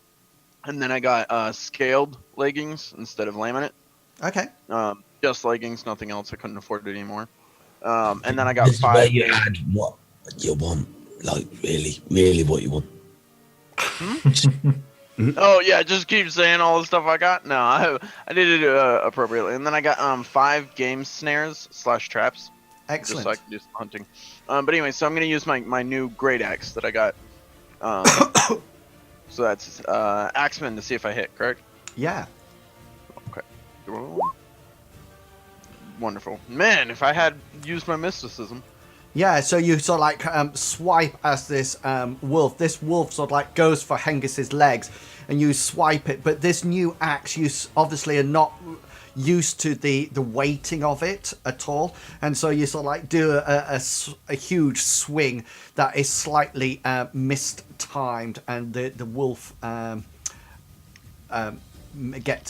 then I got scaled leggings instead of laminate. Okay. Just leggings, nothing else. I couldn't afford it anymore. And then I got This is where 5. you add what you want, like really what you want. Oh yeah, just keep saying all the stuff I got. No, I did it appropriately, and then I got 5 game snares / traps, just so I Excellent. can do some hunting. But anyway, so I'm gonna use my new great axe that I got. Um, so that's axeman to see if I hit. Correct. Yeah. Okay. Wonderful, man. If I had used my mysticism. Yeah, so you sort of like swipe as this wolf. This wolf sort of like goes for Hengist's legs, and you swipe it. But this new axe, you obviously are not used to the weighting of it at all, and so you sort of like do a huge swing that is slightly mistimed, and the wolf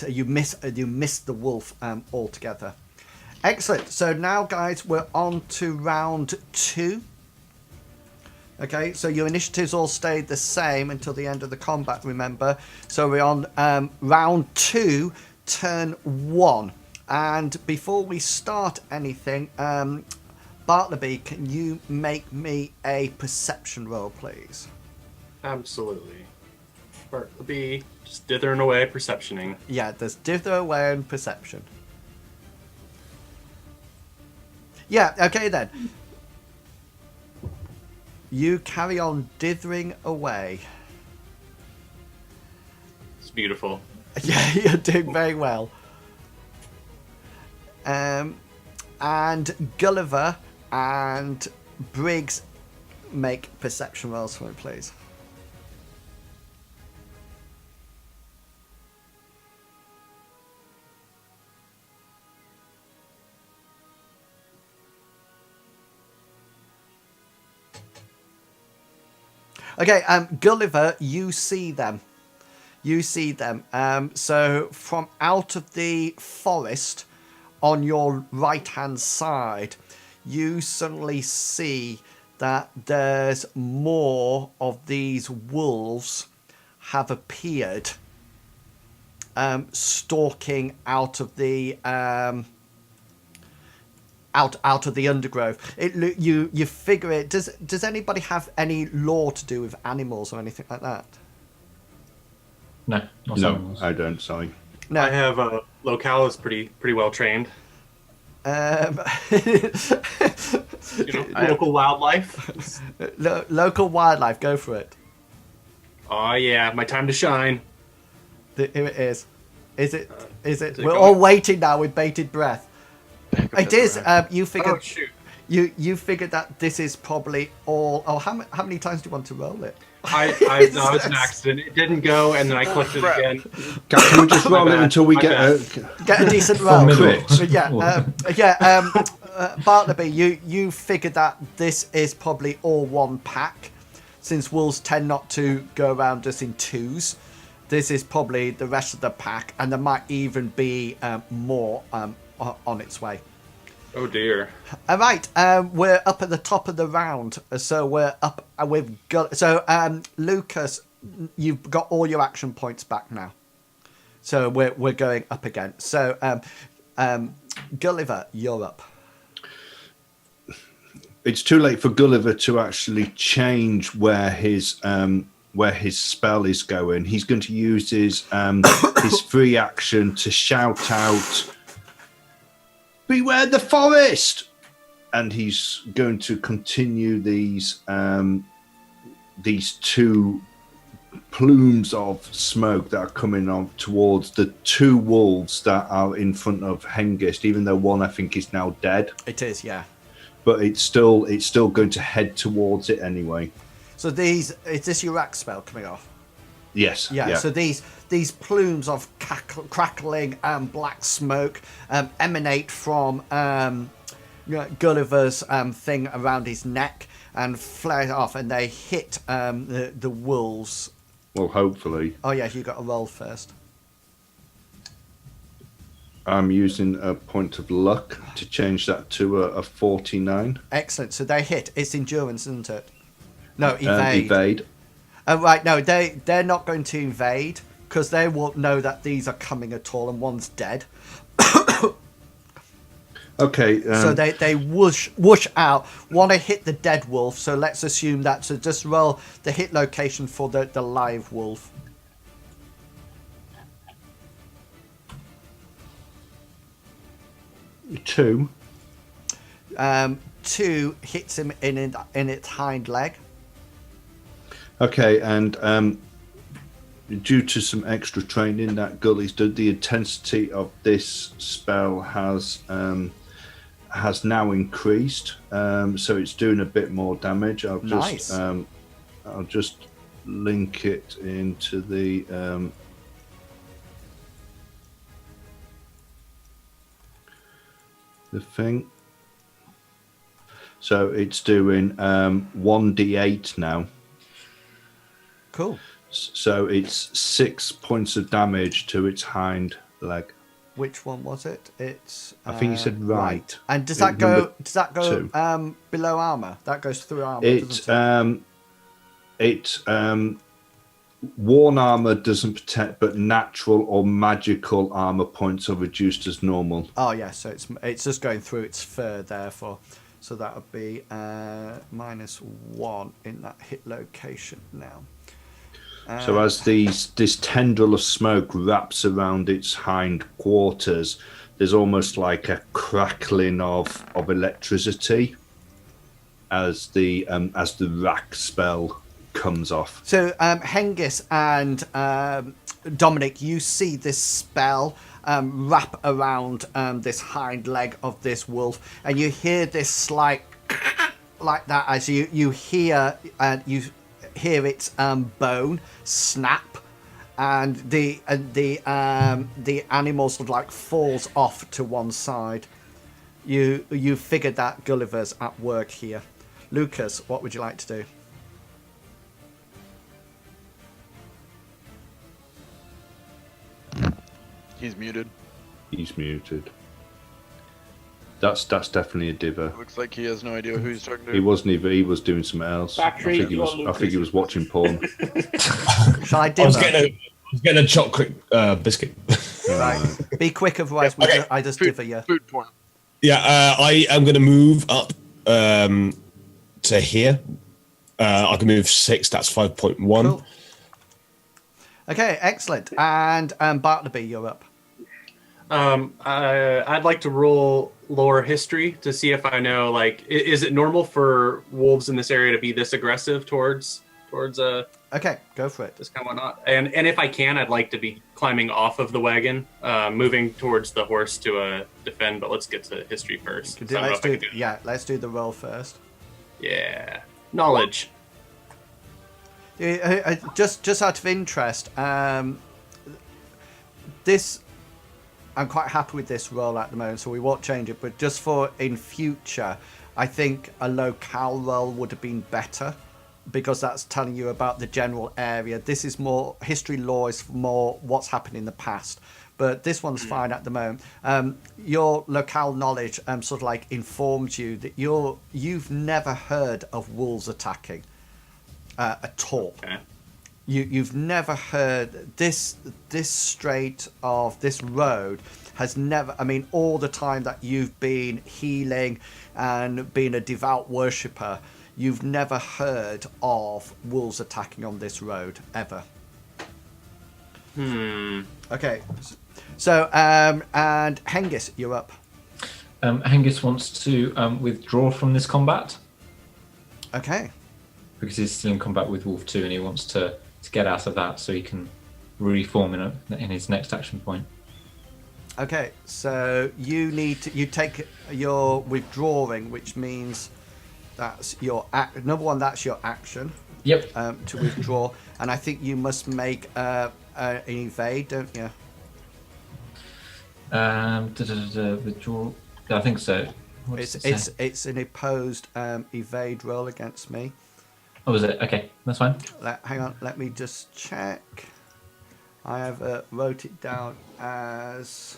you miss the wolf altogether. Excellent. So now, guys, we're on to round 2. Okay, so your initiatives all stayed the same until the end of the combat, remember? So we're on round 2, turn 1. And before we start anything, Bartleby, can you make me a perception roll, please? Absolutely. Bartleby just dithering away, perceptioning. Yeah, there's dither away and perception. Yeah, okay then. You carry on dithering away. It's beautiful. Yeah, you're doing very well. And Gulliver and Briggs make perception rolls for me, please. Okay, Gulliver, you see them. You see them. So from out of the forest on your right-hand side, you suddenly see that there's more of these wolves have appeared, stalking out of the out of the undergrowth. You figure it. Does anybody have any lore to do with animals or anything like that? No, not No, animals. I don't. Sorry. No. I have locale is pretty well trained. Local wildlife. Local wildlife. Go for it. Oh yeah, my time to shine. Here it is. Is it? Is it We're going? all waiting now with bated breath. It is. You figured. Oh shoot! You figured that this is probably all. Oh, how many times do you want to roll it? I no, it was an accident. It didn't go, and then I clicked it Crap. again. Can we just roll it bad, until we my get bad. Get a decent roll. middle. Bartleby, you figured that this is probably all one pack, since wolves tend not to go around us in twos. This is probably the rest of the pack, and there might even be more on its way. Oh dear. All right, we're up at the top of the round, so we're up with Lucas, you've got all your action points back now, so we're going up again. So Gulliver, you're up. It's too late for Gulliver to actually change where his spell is going. He's going to use his free action to shout out, "Beware the forest!" And he's going to continue these two plumes of smoke that are coming on towards the 2 wolves that are in front of Hengist, even though one I think is now dead. It is, yeah. But it's still going to head towards it anyway. So is this your axe spell coming off? Yes. Yeah. So these plumes of crackling black smoke emanate from Gulliver's thing around his neck and flare off, and they hit the wolves. Well, hopefully. Oh yeah, you got to roll first. I'm using a point of luck to change that to a 49. Excellent. So they hit. It's endurance, isn't it? No, evade. Evade. Right. No, they're not going to invade because they won't know that these are coming at all, and one's dead. Okay. So they whoosh out. Want to hit the dead wolf, so let's assume that. So just roll the hit location for the live wolf. 2. 2 hits him in its hind leg. Okay, and due to some extra training that Gully's done, the intensity of this spell has now increased, so it's doing a bit more damage. I'll just link it into the thing. So it's doing 1d8 now. Cool. So it's 6 points of damage to its hind leg. Which one was it? It's. I think you said right. And does that go? Number Does that go 2. below armor? That goes through armor. Worn armor doesn't protect, but natural or magical armor points are reduced as normal. Oh yeah, so it's just going through its fur, therefore. So that would be -1 in that hit location now. So as this tendril of smoke wraps around its hind quarters, there's almost like a crackling of electricity as the rack spell comes off. So Hengist and Dominic, you see this spell wrap around this hind leg of this wolf, and you hear this slight like that as you hear its bone snap, and the animal sort of like falls off to one side. You figured that Gulliver's at work here. Lucas, what would you like to do? He's muted. He's muted. That's definitely a diver. Looks like he has no idea who he's talking to. He wasn't either. He was doing something else. I think he was watching porn. Shall I I diver? was getting a chocolate biscuit. Right. Be quick, otherwise I just diver you. Food porn. Yeah, I am going to move up to here. I can move 6. That's 5.1. Cool. Okay, excellent. And Bartleby, you're up. I'd like to roll lore history to see if I know, like, is it normal for wolves in this area to be this aggressive towards Okay, go for it. this kind of whatnot? And if I can, I'd like to be climbing off of the wagon, moving towards the horse to defend. But let's get to history first. So I don't know if I can do that. Let's do the roll first. Yeah, knowledge. Just out of interest, this I'm quite happy with this roll at the moment, so we won't change it. But just for in future, I think a locale roll would have been better, because that's telling you about the general area. This is more history. Lore is more what's happened in the past. But this one's fine at the moment. Your locale knowledge sort of like informs you that you've never heard of wolves attacking at all. Okay. You've never heard this strait of this road has never. I mean, all the time that you've been healing and being a devout worshipper, you've never heard of wolves attacking on this road ever. Okay. So and Hengist, you're up. Hengist wants to withdraw from this combat Okay. because he's still in combat with Wolf 2 and he wants to get out of that so he can reform in his next action point. Okay, so you take your withdrawing, which means that's your number one. That's your action. Yep. To withdraw, and I think you must make an evade, don't you? Withdraw. I think so. What does it say? It's an opposed evade roll against me. Oh, is it? Okay, that's fine. Hang on, let me just check. I have wrote it down as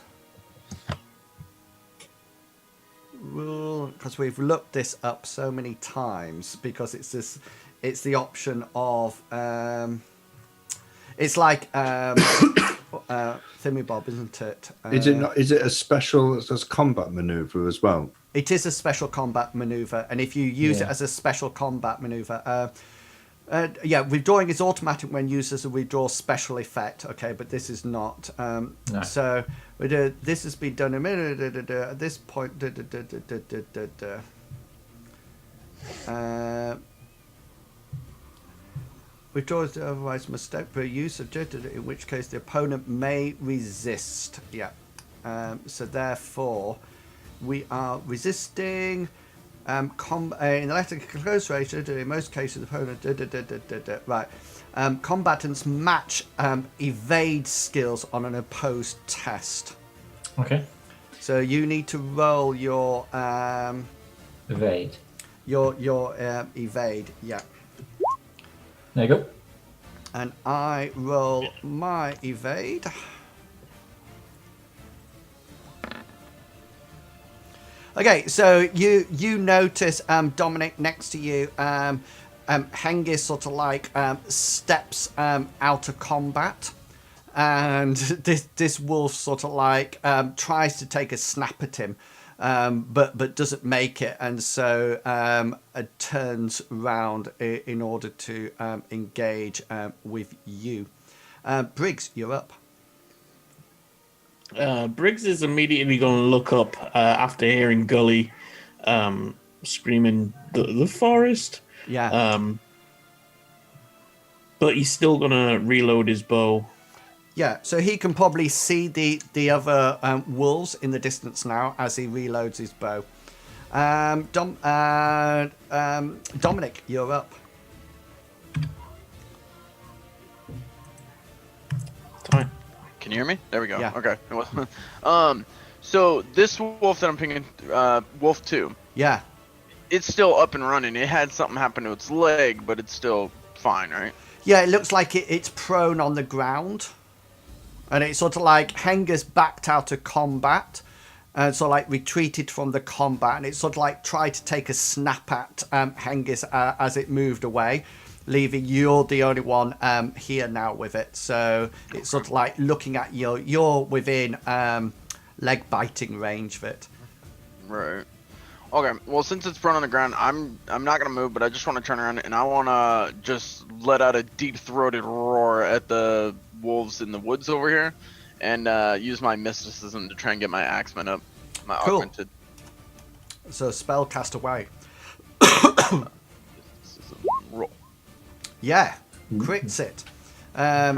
rule because we've looked this up so many times, because it's the option of it's like Thimmy-Bob, isn't it? Is it not? Is it a special as combat maneuver as well? It is a special combat maneuver, and if you use it as a special combat maneuver, Yeah, withdrawing is automatic when used as a withdraw special effect. Okay, but this is not. No. So this has been done at this point. Withdraws otherwise mistake per use, in which case the opponent may resist. Yeah. So therefore, we are resisting. In the latter close ratio, in most cases, the opponent. Right. Combatants match evade skills on an opposed test. Okay. So you need to roll your Evade. Your evade. Yeah. There you go. And I roll my evade. Okay, so you notice Dominic next to you. Hengist sort of like steps out of combat, and this wolf sort of like tries to take a snap at him, but doesn't make it, and so turns round in order to engage with you. Briggs, you're up. Briggs is immediately going to look up after hearing Gully screaming the forest. Yeah. But he's still going to reload his bow. Yeah, so he can probably see the other wolves in the distance now as he reloads his bow. Dominic, you're up. Time. Can you hear me? There we go. Yeah. Okay. So this wolf that I'm picking, Wolf 2, Yeah. it's still up and running. It had something happen to its leg, but it's still fine, right? Yeah, it looks like it's prone on the ground. And it's sort of like Hengist backed out of combat. And sort of like retreated from the combat. And it sort of like tried to take a snap at Hengist as it moved away. Leaving you're the only one here now with it. So it's sort of like looking at you. You're within leg biting range of it. Right. Okay. Well, since it's prone on the ground, I'm not gonna move, but I just want to turn around and I want to just let out a deep-throated roar at the wolves in the woods over here, and use my mysticism to try and get my axeman up. My Cool. augmented. So spell cast away. Mysticism roll. Yeah, crits it.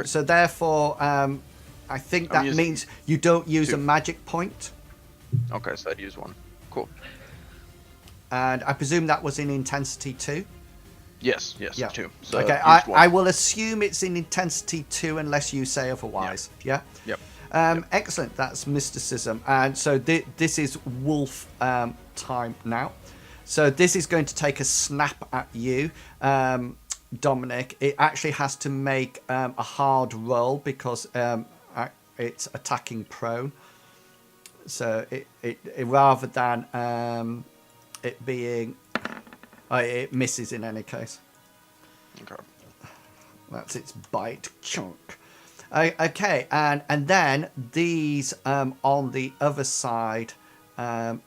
So therefore, I think that using means you don't use a 2. magic point. Okay, so I'd use 1. Cool. And I presume that was in intensity 2. Yes, Yeah. 2. So Okay, use 1. I will assume it's in intensity 2 unless you say otherwise. Yeah? Yep. Excellent, that's mysticism. And so this is wolf time now. So this is going to take a snap at you, Dominic. It actually has to make a hard roll because it's attacking prone. So it rather than it being... it misses in any case. Okay. That's its bite chunk. Okay, and then these on the other side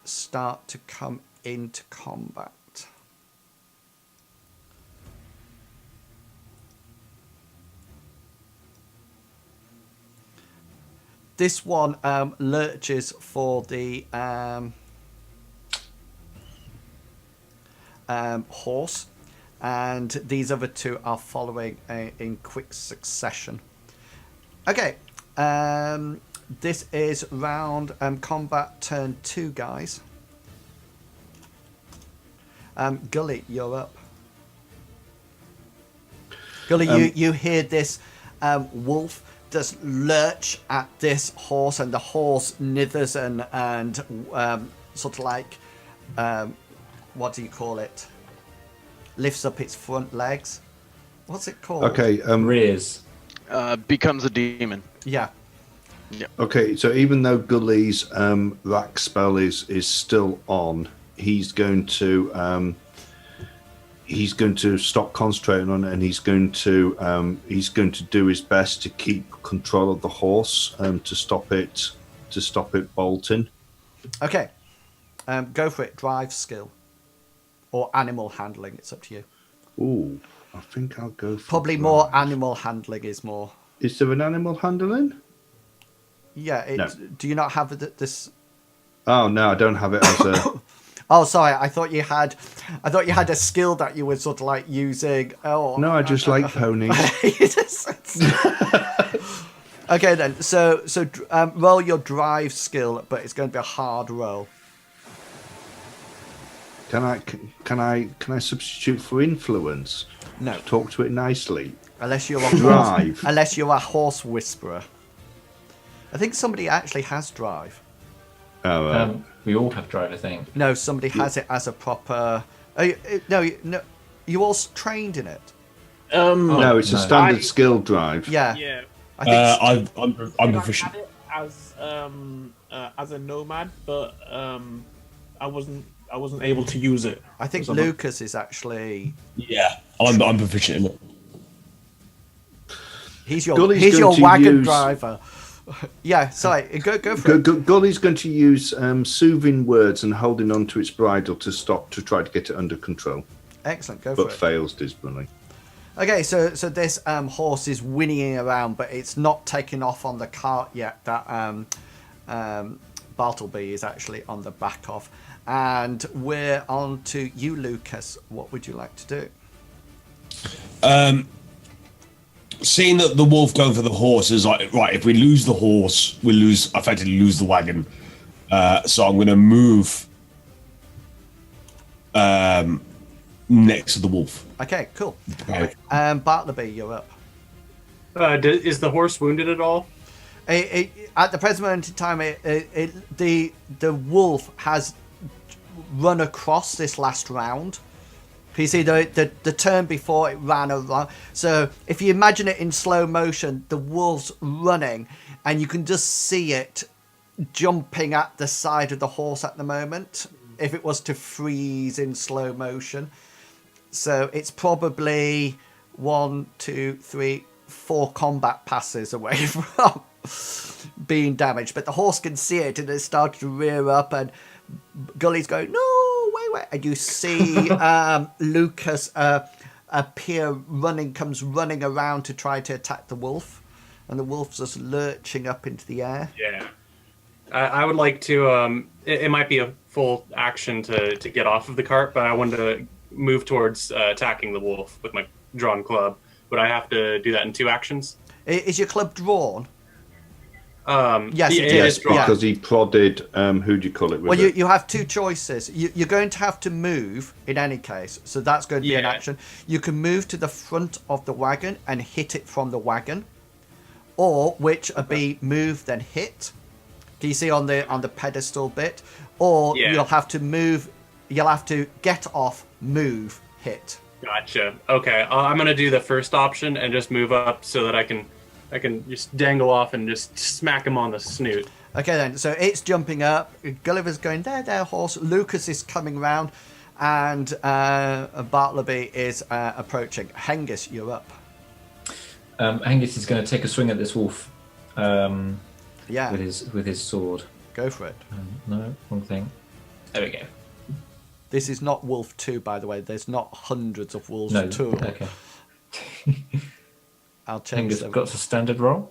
start to come into combat. This one lurches for the horse, and these other two are following in quick succession. Okay, this is round combat turn 2, guys. Gully, you're up. Gully, you hear this wolf just lurch at this horse, and the horse nithers and sort of like what do you call it? Lifts up its front legs. What's it called? Okay. Rears. Becomes a demon. Yeah. Okay. So even though Gully's rack spell is still on, he's going to stop concentrating on it, and he's going to do his best to keep control of the horse to stop it bolting. Okay. Go for it. Drive skill. Or animal handling. It's up to you. Ooh, I think I'll go for Probably drive. more animal handling is more. Is there an animal handling? Yeah. No. Do you not have this? Oh no, I don't have it as a. Oh, sorry. I thought you had a skill that you were sort of like using. Oh. No, I just like ponies. Okay then. So roll your drive skill, but it's going to be a hard roll. Can I substitute for influence? No, Talk to it nicely. unless you're a Drive. unless you're a horse whisperer. I think somebody actually has drive. Oh, We all have drive, I think. No, somebody has it as a proper. No, you all trained in it. no, it's a no. standard skill drive. Yeah, Yeah. I think. I'm I proficient. had it as a nomad, but I wasn't able to use it. I think So I'm not- Lucas is actually. Yeah, I'm proficient in it. He's your Gully's going to wagon use- driver. Yeah, sorry, go for it. Gully's going to use soothing words and holding on to its bridle to try to get it under control, Excellent, go for but it. fails dismally. Okay, so this horse is whinnying around, but it's not taken off on the cart yet. That Bartleby is actually on the back of, and we're on to you, Lucas. What would you like to do? Seeing that the wolf going for the horse is like, right, if we lose the horse, we effectively lose the wagon. So I'm going to move next to the wolf. Okay, cool. Okay. Bartleby, you're up. Is the horse wounded at all? At the present moment in time, the wolf has run across this last round. You see, the turn before it ran around. So if you imagine it in slow motion, the wolf's running, and you can just see it jumping at the side of the horse at the moment. If it was to freeze in slow motion, so it's probably 1, 2, 3, 4 combat passes away from being damaged. But the horse can see it, and it starts to rear up, and Gully's going, no, wait, and you see Lucas comes running around to try to attack the wolf, and the wolf's just lurching up into the air. Yeah. I would like to. It might be a full action to get off of the cart, but I wanted to move towards attacking the wolf with my drawn club. Would I have to do that in 2 actions? Is your club drawn? Yes, it it is. is drawn. Yeah. Because he prodded. Who do you call it? With Well, it? you have 2 choices. You're going to have to move in any case, so that's going to be an Yeah. action. You can move to the front of the wagon and hit it from the wagon, or which would be move then hit. Can you see on the pedestal bit? Or Yeah. you'll have to move. You'll have to get off, move, hit. Gotcha. Okay, I'm gonna do the first option and just move up so that I can just dangle off and just smack him on the snoot. Okay then, so it's jumping up. Gulliver's going there, horse. Lucas is coming round, and Bartleby is approaching. Hengist, you're up. Angus is going to take a swing at this wolf Yeah, with his sword. go for it. No, wrong thing. There we go. This is not Wolf 2, by the way. There's not hundreds of Wolves No, 2. okay. I'll change Angus them. got a standard roll.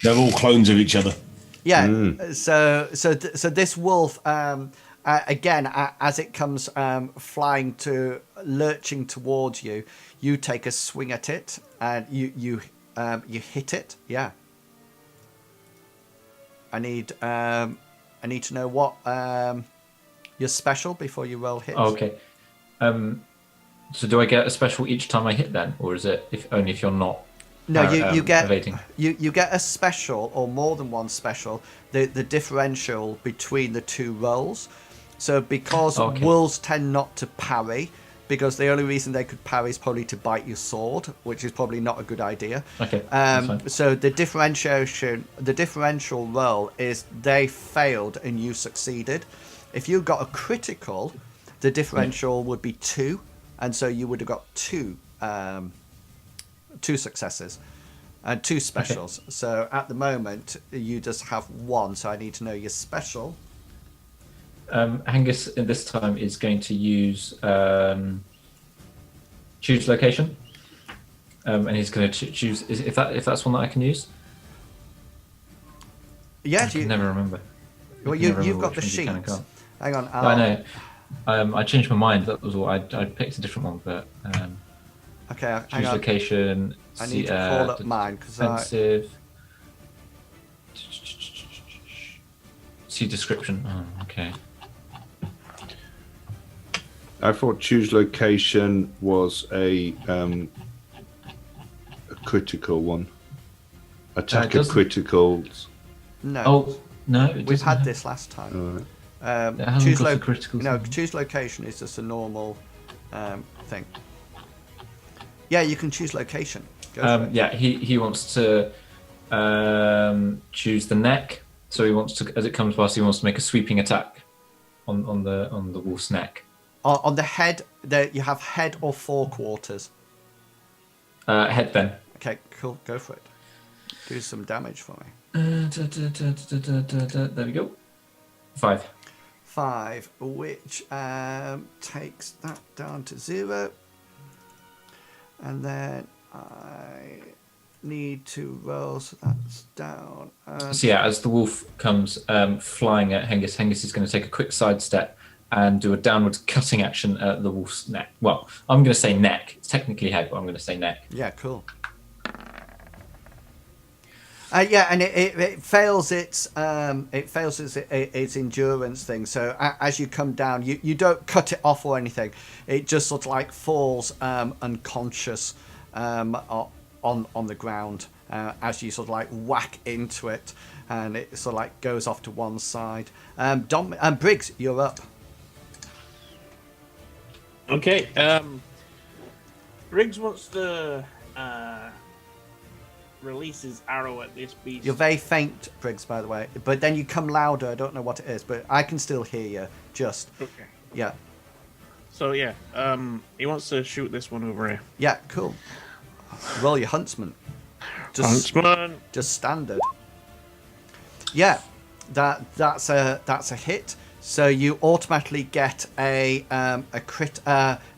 They're all clones of each other. Yeah. So this wolf, again, as it comes lurching towards you, you take a swing at it, and you hit it. Yeah. I need to know what your special before you roll hits. Oh, okay. So do I get a special each time I hit then, or is it only if you're not? No, you get evading. you get a special or more than one special. The differential between the 2 rolls. So because Okay. wolves tend not to parry, because the only reason they could parry is probably to bite your sword, which is probably not a good idea. Okay. that's fine. So the differential roll is they failed and you succeeded. If you got a critical, the differential would be 2, and so you would have got 2 successes and 2 specials. So at the moment you just have 1. So I need to know your special. Angus in this time is going to use choose location, and he's going to choose. If that's one that I can use. Yeah, I can never remember. Well, I can never you've remember got the which ones you can and sheets. can't. Hang on. Yeah, I know. I changed my mind. That was all. I picked a different one, but Okay, hang choose on. location. I need to pull up mine because defensive. See description. Oh, okay. I thought choose location was a critical one. Attacker criticals. No. Oh no, We've had this last time. Alright. It hasn't got the critical. No, thing. choose location is just a normal thing. Yeah, you can choose location. Go for it. Yeah, he wants to choose the neck. So he wants to, as it comes past, he wants to make a sweeping attack on the wolf's neck. On the head, you have head or forequarters. Head then. Okay, cool. Go for it. Do some damage for me. There we go. 5. 5, which takes that down to 0. And then I need to roll, so that's down. So yeah, as the wolf comes flying at Hengist, Hengist is going to take a quick sidestep and do a downwards cutting action at the wolf's neck. Well, I'm going to say neck. It's technically head, but I'm going to say neck. Yeah, cool. Yeah, and it fails its its endurance thing. So as you come down, you don't cut it off or anything. It just sort of like falls unconscious on the ground as you sort of like whack into it, and it sort of like goes off to one side. Briggs, you're up. Okay. Briggs wants to release his arrow at this beast. You're very faint, Briggs, by the way. But then you come louder. I don't know what it is, but I can still hear you. Just Okay. yeah. So yeah, he wants to shoot this one over here. Yeah, cool. Roll your huntsman. Huntsman. Just standard. Yeah, that's a hit. So you automatically get a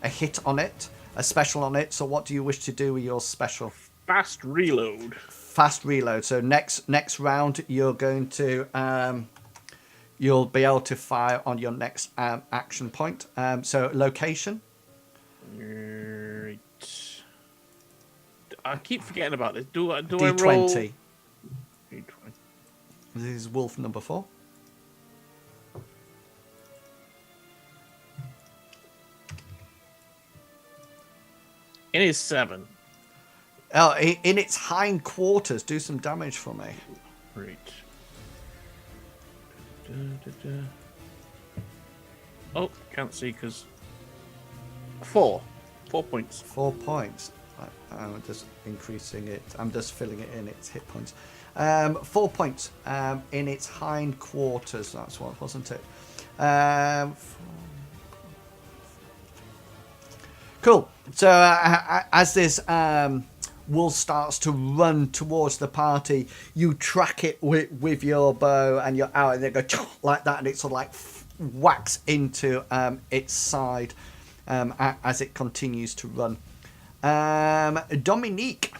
hit on it, a special on it. So what do you wish to do with your special? Fast reload. Fast reload. So next round you're going to you'll be able to fire on your next action point. So location. Right. I keep forgetting about this. Do I roll? D20. D20. This is wolf number 4. It is 7. Oh, in its hind quarters, do some damage for me. Right. Oh, can't see because 4 points. 4 points. I'm just increasing it. I'm just filling it in its hit points. 4 points in its hind quarters. That's what, wasn't it? Cool. So as this wolf starts to run towards the party, you track it with your bow and your arrow, and they go like that, and it sort of like whacks into its side as it continues to run. Dominique.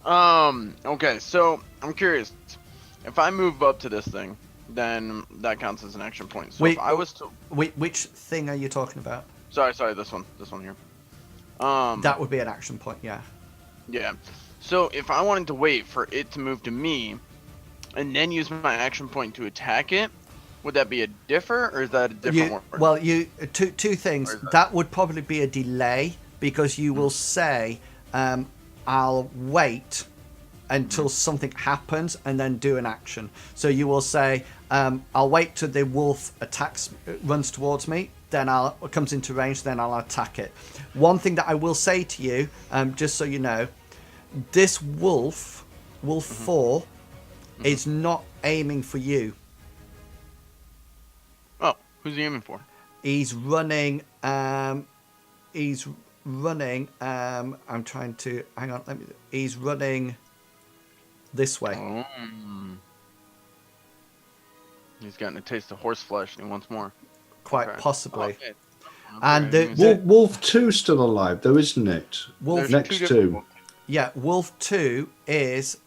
Okay, so I'm curious. If I move up to this thing, then that counts as an action point. So Wait, if I was to... Which thing are you talking about? Sorry, this one here. That would be an action point, yeah. Yeah. So if I wanted to wait for it to move to me, and then use my action point to attack it, would that be a differ, or is that a different one? Well, two things. That would probably be a delay, because you will say, I'll wait until something happens and then do an action. So you will say, I'll wait till the wolf runs towards me, then comes into range, then I'll attack it. One thing that I will say to you, just so you know, this wolf 4, is not aiming for you. Oh, who's he aiming for? He's running. I'm trying to hang on. He's running this way. Oh. He's gotten a taste of horse flesh and he wants more. Quite Okay. possibly. Okay. And Wolf 2's still alive, though, isn't it? Wolf Next two to. different- Yeah, Wolf 2 is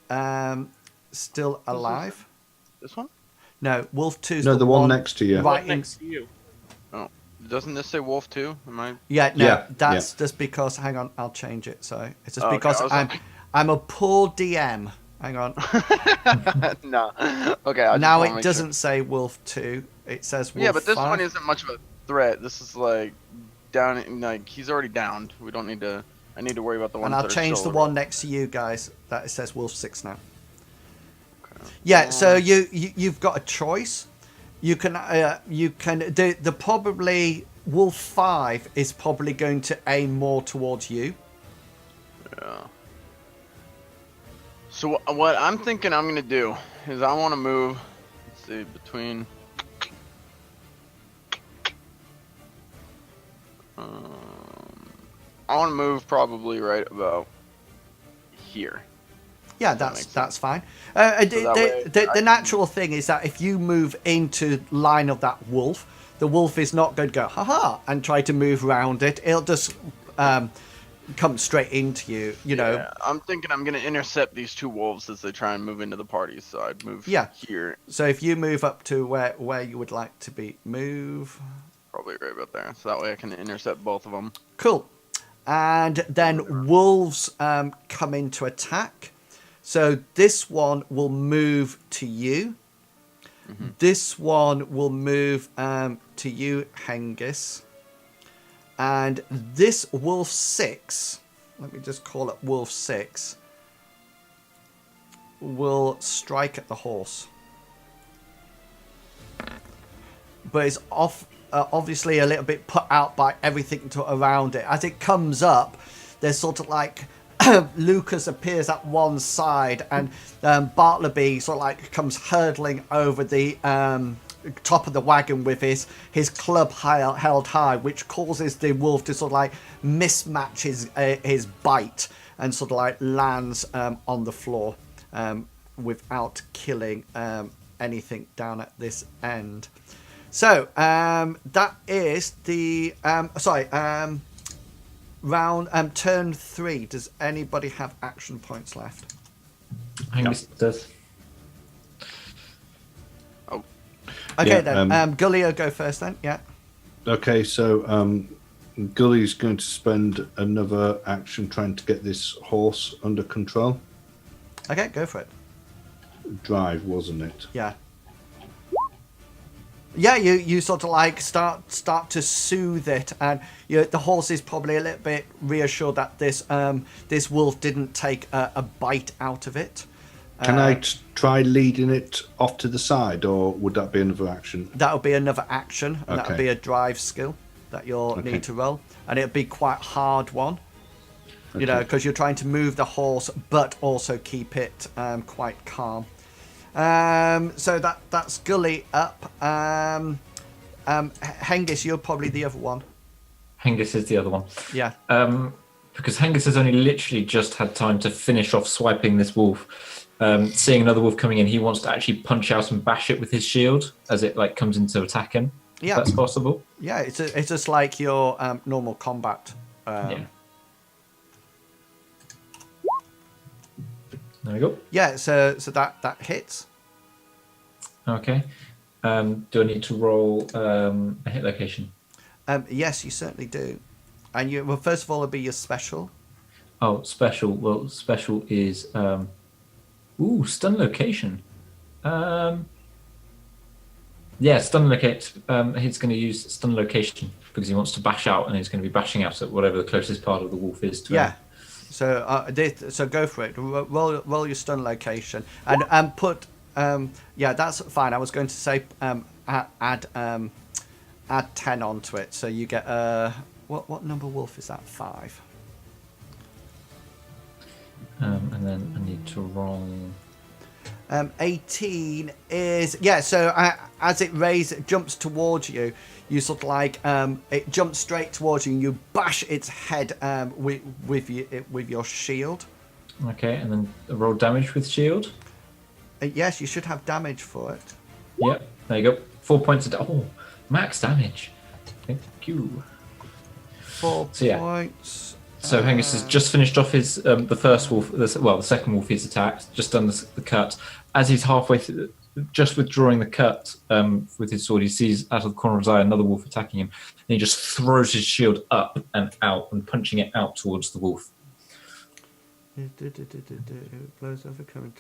still alive. This one? No, Wolf 2 is No, the one next to you. Right in, next to you. Oh, doesn't this say Wolf 2? Am I? yeah, no, Yeah, that's just because. Hang on, I'll change it. So it's just Oh, okay, because I was I'm a poor DM. Hang on. No. Okay. I just Now wanna it make doesn't say Wolf 2. It says Sure. Wolf Yeah, but this 5. one isn't much of a threat. This is like down. Like he's already downed. We don't need to. I need to worry about the ones And I'll that are change the still one next to you guys. That it says Wolf 6 now. Yeah, so you've got a choice. You can the probably Wolf 5 is probably going to aim more towards you. Yeah. So what I'm thinking I'm gonna do is I want to move. Let's see between. I want to move probably right about here. Yeah, That makes that's fine. that The way natural thing is that if you move into line of that wolf, the wolf is not going to go haha and try to move around it. It'll just come straight into you. You know. Yeah, I'm thinking I'm gonna intercept these two wolves as they try and move into the party. So I'd move here, So if you move up to where you would like to be, move. probably right about there. So that way I can intercept both of them. Cool. And then wolves come into attack. So this one will move to you. Mm-hmm. This one will move to you, Hengist. And this Wolf 6, let me just call it Wolf 6, will strike at the horse. But it's obviously a little bit put out by everything around it. As it comes up, there's sort of like Lucas appears at one side, and Bartleby sort of like comes hurtling over the top of the wagon with his club held high, which causes the wolf to sort of like mismatch his bite and sort of like lands on the floor without killing anything down at this end. So that is the round turn 3. Does anybody have action points left? Angus does. Okay, Yeah, then. Gully will go first then. Yeah. Okay, so Gully's going to spend another action trying to get this horse under control. Okay, go for it. Drive, wasn't it? Yeah. Yeah, you sort of like start to soothe it, and the horse is probably a little bit reassured that this wolf didn't take a bite out of it. Can I try leading it off to the side, or would that be another action? That would be another action, and that would Okay. be a drive skill that you'll Okay. need to roll, and it'll be quite a hard one. You know, Okay. because you're trying to move the horse, but also keep it quite calm. So that's Gully up. Hengist, you're probably the other one. Hengist is the other one. Yeah. Because Hengist has only literally just had time to finish off swiping this wolf. Seeing another wolf coming in, he wants to actually punch out and bash it with his shield as it like comes in to attack him. Yeah. If that's possible. Yeah, it's just like your normal combat. Yeah. There we go. Yeah, so that hits. Okay. Do I need to roll a hit location? Yes, you certainly do. And first of all, it'll be your special. Oh, special. Well, special is stun location. Yeah, stun locate. He's going to use stun location because he wants to bash out, and he's going to be bashing out at whatever the closest part of the wolf is to him. Yeah. So go for it. Roll your stun location and put. Yeah, that's fine. I was going to say add 10 onto it, so you get what number wolf is that? 5. And then I need to roll. 18 is So as it jumps towards you, you sort of like it jumps straight towards you, and you bash its head with your shield. Okay, and then roll damage with shield. Yes, you should have damage for it. Yep, there you go. 4 points of max damage. Thank you. 4 So, yeah. points. So Hengist has just finished off his the first wolf, the second wolf he's attacked, just done the cut. As he's halfway through, just withdrawing the cut with his sword, he sees out of the corner of his eye another wolf attacking him, and he just throws his shield up and out and punching it out towards the wolf. Blows over current.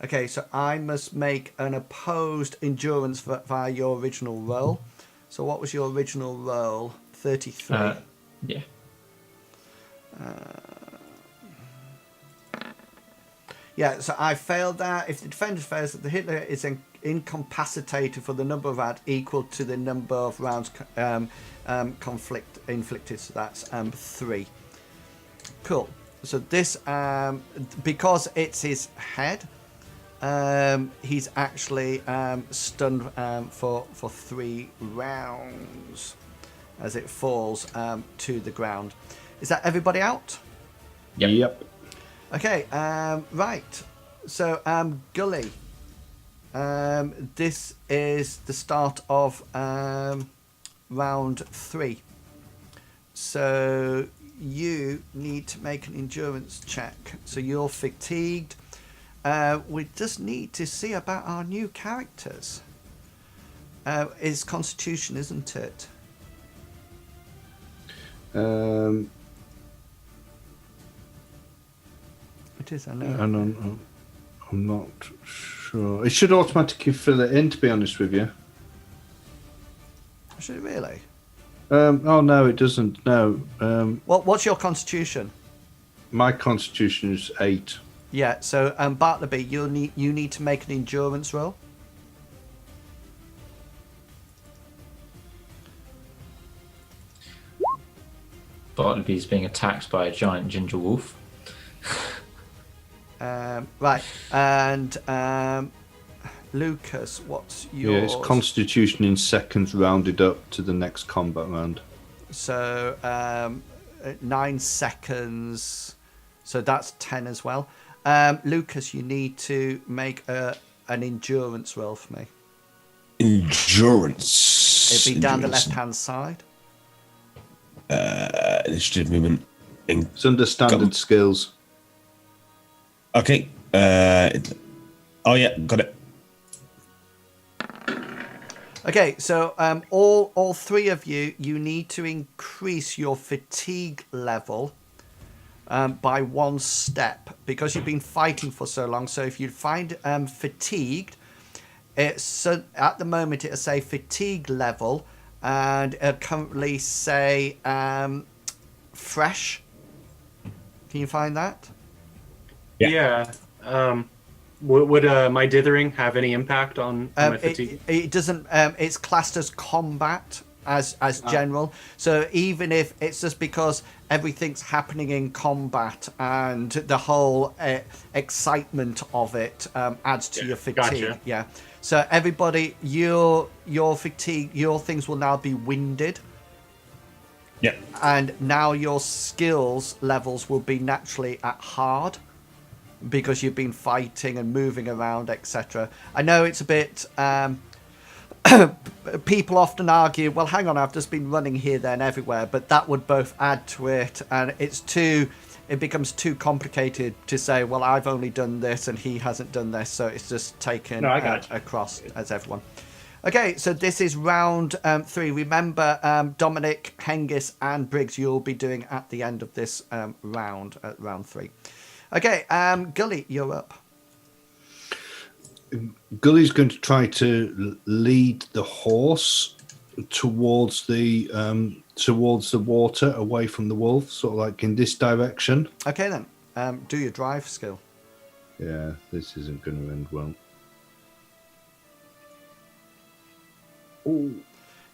Okay, so I must make an opposed endurance via your original roll. So what was your original roll? 33. Yeah. Yeah, so I failed that. If the defender fails, the Hitler is incapacitated for the number of rounds equal to the number of rounds conflict inflicted. So that's 3. Cool. So this, because it's his head, he's actually stunned for 3 rounds as it falls to the ground. Is that everybody out? Yep. Okay, right. So, Gully, this is the start of round 3. So you need to make an endurance check. So you're fatigued. We just need to see about our new characters. It's Constitution, isn't it? It is, I know. I'm not sure. It should automatically fill it in, to be honest with you. Should it really? Oh, no, it doesn't. No. What's your Constitution? My Constitution is 8. Yeah, so Bartleby, you need to make an endurance roll. Bartleby's being attacked by a giant ginger wolf. Right, and Lucas, what's yours? Yeah, it's Constitution in seconds rounded up to the next combat round. So 9 seconds, so that's 10 as well. Lucas, you need to make an endurance roll for me. Endurance. It'll be down the left-hand side. Initiative movement. It's under standard skills. Okay. Oh yeah, got it. Okay, so all 3 of you need to increase your fatigue level by 1 step because you've been fighting for so long. So if you find fatigued, it's at the moment it'll say fatigue level, and it'll currently say fresh. Can you find that? Yeah. Would my dithering have any impact on my fatigue? It doesn't. It's classed as combat as general. So even if it's just because everything's happening in combat and the whole excitement of it adds to your fatigue. Gotcha. Yeah. So everybody, your fatigue, your things will now be winded. Yeah. And now your skills levels will be naturally at hard because you've been fighting and moving around, etc. I know it's a bit... people often argue, well, hang on, I've just been running here, there and everywhere, but that would both add to it, and it becomes too complicated to say, well, I've only done this and he hasn't done this, so it's just taken across as everyone. Okay, so this is round 3. Remember, Dominic, Hengist, and Briggs, you'll be doing at the end of this round, at round 3. Okay, Gully, you're up. Gully's going to try to lead the horse towards the water, away from the wolf, sort of like in this direction. Okay, then. Do your drive skill. Yeah, this isn't going to end well. Ooh.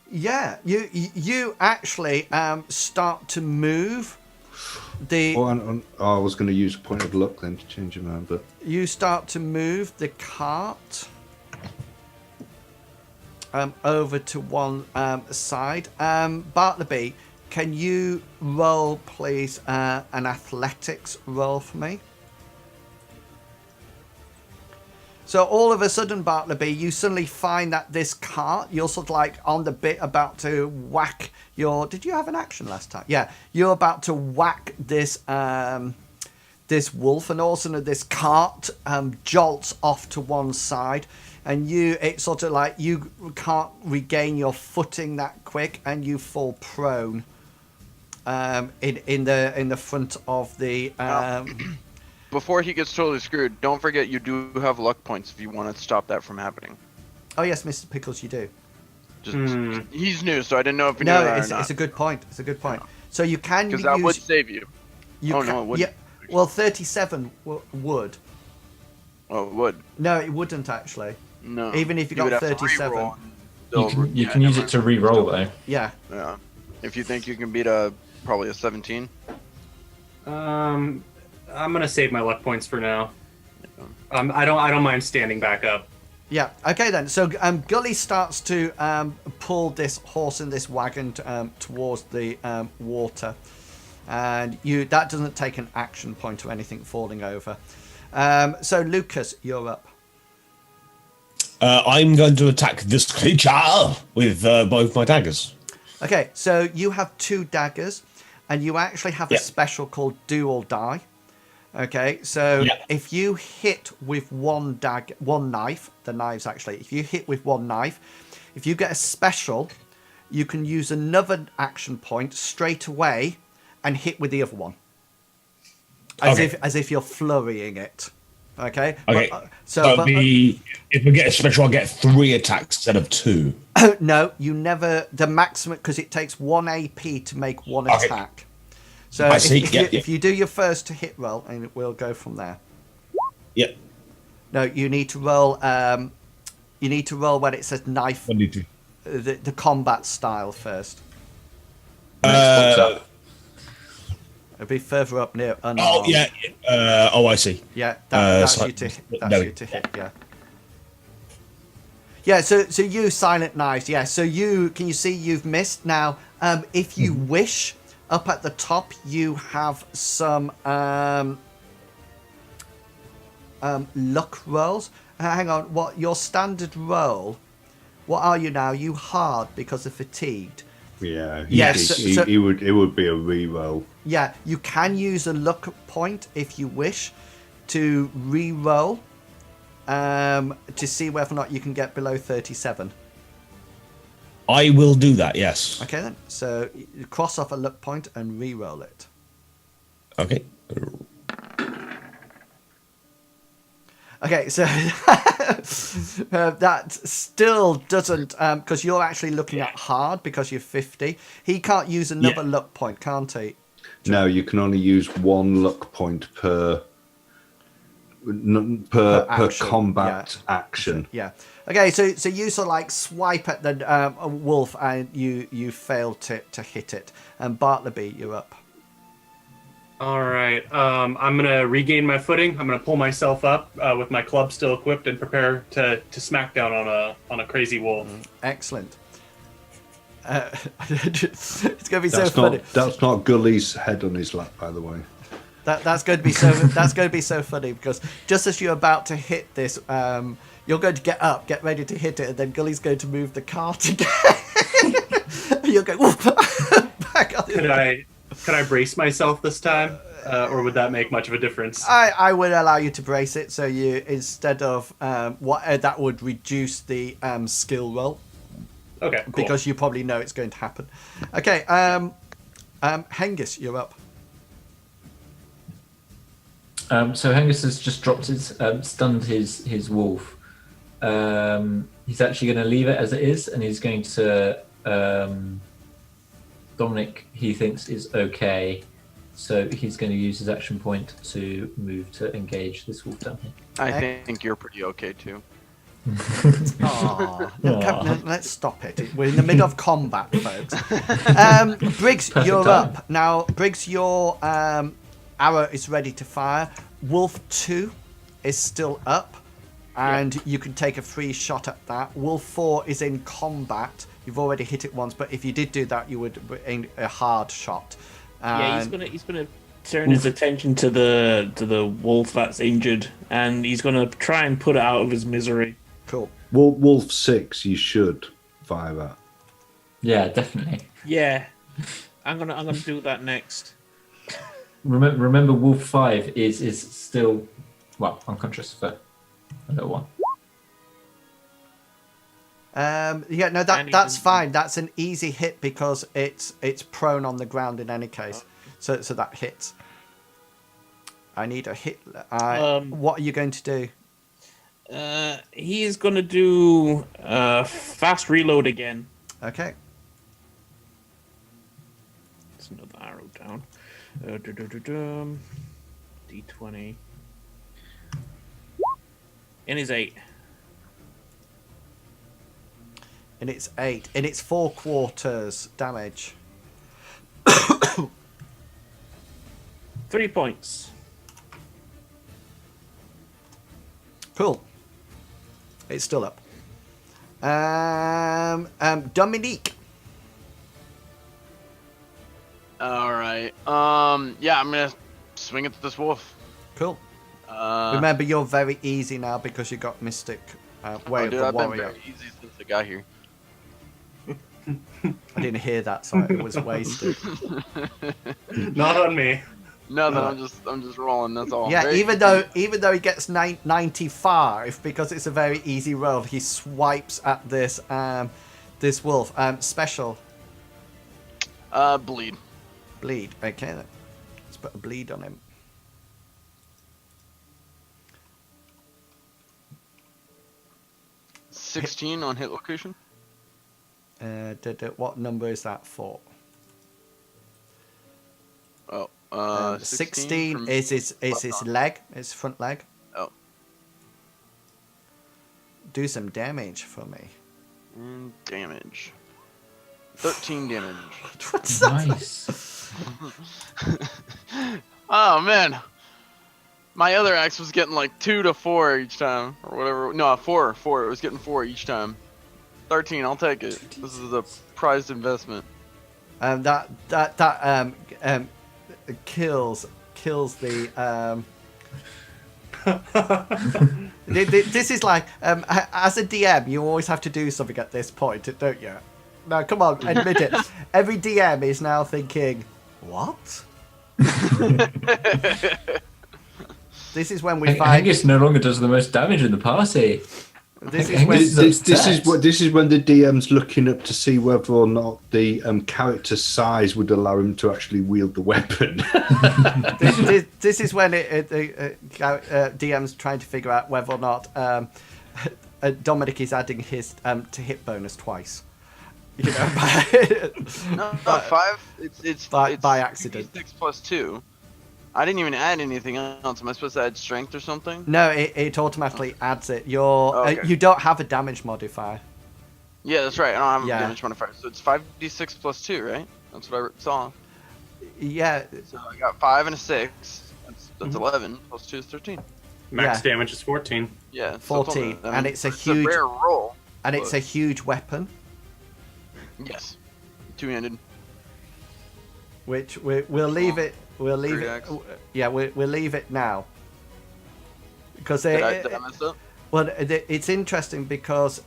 Yeah, you actually start to move. I was going to use a point of luck then to change it around, but you start to move the cart over to one side. Bartleby, can you roll, please, an athletics roll for me? So all of a sudden, Bartleby, you suddenly find that this cart, you're sort of like on the bit about to whack your... Did you have an action last time? Yeah, you're about to whack this this wolf, and all of a sudden this cart jolts off to one side, and it's sort of like you can't regain your footing that quick, and you fall prone in the front of the... Before he gets totally screwed, don't forget you do have luck points if you want to stop that from happening. Oh yes, Mr. Pickles, you do. Just he's new, so I didn't know if you knew No, that or it's not. a good point. It's a good point. So you can Because use... that would save you. No, it wouldn't. Yeah, well, 37 would. Oh, it would. No, it wouldn't actually. No. Even if you would got have to 37. reroll and You still- can use it to re-roll though. Yeah. Yeah. If you think you can beat probably a 17. I'm gonna save my luck points for now. I don't mind standing back up. Yeah. Okay then. So Gully starts to pull this horse and this wagon towards the water, and that doesn't take an action point or anything falling over. So Lucas, you're up. I'm going to attack this creature with both my daggers. Okay. So you have 2 daggers, and you actually have a Yeah. special called Do or Die. Okay, so Yeah. if you hit with one knife, the knives actually, if you hit with one knife, if you get a special, you can use another action point straight away and hit with the other one. As if you're flurrying it. Okay? Okay. If we get a special, I'll get 3 attacks instead of 2. No, you never, the maximum, because it takes 1 AP to make one Okay. attack. So I see. if you do your first hit roll, and we'll go from there. Yep. No, you need to roll. You need to roll when it says knife. I need to. The combat style first. Next box up. It'll be further up near unarmed. Oh yeah. I see. Yeah, that's so- you to that's no. you to hit. Yeah. Yeah. So you silent knives. Yeah. So can you see you've missed now? If you wish, up at the top you have some luck rolls. Hang on. What your standard roll? What are you now? You hard because of fatigued. Yeah. Yes, It would be a re-roll. Yeah, you can use a luck point if you wish to re-roll to see whether or not you can get below 37. I will do that. Yes. Okay then. So you cross off a luck point and re-roll it. Okay. Okay, so that still doesn't, because you're actually looking at hard because you're 50. He can't use another luck point, can't he? No, you can only use 1 luck point per combat action. Yeah. Okay, so you sort of like swipe at the wolf and you fail to hit it. And Bartleby, you're up. All right. I'm gonna regain my footing. I'm gonna pull myself up with my club still equipped and prepare to smack down on a crazy wolf. Excellent. It's gonna be so funny. That's not Gully's head on his lap, by the way. That's going to be so. That's going to be so funny because just as you're about to hit this, you're going to get up, get ready to hit it, and then Gully's going to move the cart again. You'll go back on. Could I brace myself this time, or would that make much of a difference? I would allow you to brace it, so you instead of that would reduce the skill roll. Okay, cool. Because you probably know it's going to happen. Okay, Hengist, you're up. So Hengist has just dropped his, stunned his wolf. He's actually going to leave it as it is, and he's going to. Dominic, he thinks is okay, so he's going to use his action point to move to engage this wolf down here. I think you're pretty okay too. Aw, no, let's stop it. We're in the middle of combat, folks. Briggs, you're up. Now, Briggs, your arrow is ready to fire. Wolf 2 is still up, and you can take a free shot at that. Wolf 4 is in combat. You've already hit it once, but if you did do that, you would aim a hard shot. Yeah, he's gonna turn his attention to the wolf that's injured, and he's gonna try and put it out of his misery. Cool. Wolf 6, you should fire that. Yeah, definitely. Yeah, I'm gonna do that next. Remember, Wolf 5 is still unconscious for a little while. Yeah, no, that's fine. That's an easy hit because it's prone on the ground in any case. So that hits. I need a hit. What are you going to do? He is gonna do fast reload again. Okay. That's another arrow down. D20. And is 8. And it's 8. And it's 4 quarters damage. 3 points. Cool. It's still up. Dominique. All right. Yeah, I'm gonna swing at this wolf. Cool. Remember, you're very easy now because you got Mystic Way of the I've been Warrior. very easy since I got here. I didn't hear that, so it was wasted. Not on me. Nothing. I'm just rolling. That's all. Yeah, Very even easy. though he gets 95, because it's a very easy roll, he swipes at this this wolf. Special Bleed. bleed. Okay, then. Let's put a bleed on him. $16 on hit location. What number is that for? Oh, 16 is his leg, his front leg. Oh. Do some damage for me. Damage. 13 damage. What's that? Nice. Oh man, my other axe was getting like 2 to 4 each time, or whatever. No, 4. It was getting 4 each time. 13. I'll take it. This is a prized investment. That kills the. This is like as a DM, you always have to do something at this point, don't you? No, come on, admit it. Every DM is now thinking, what? This is when we find Angus no longer does the most damage in the party. this is Angus when is upset. This is when the DM's looking up to see whether or not the character size would allow him to actually wield the weapon. this is when DM's trying to figure out whether or not Dominic is adding his to hit bonus twice. You know, No, 5. It's by accident. 6 plus 2. I didn't even add anything else. Am I supposed to add strength or something? No, it automatically adds it. You don't have a damage modifier. Yeah, that's right. I don't have Yeah. a damage modifier, so it's 5d6 plus 2, right? That's what I saw. Yeah, So I got 5 and a 6. That's 11 plus 2 is 13. Max Yeah. damage is 14. Yeah, so 14, I mean, and it's a a huge rare roll. and it's a huge weapon, Yes, 2-handed. which we'll leave it. We'll leave Three it. axe. Yeah, we'll leave it now because Did I mess up? well, it's interesting because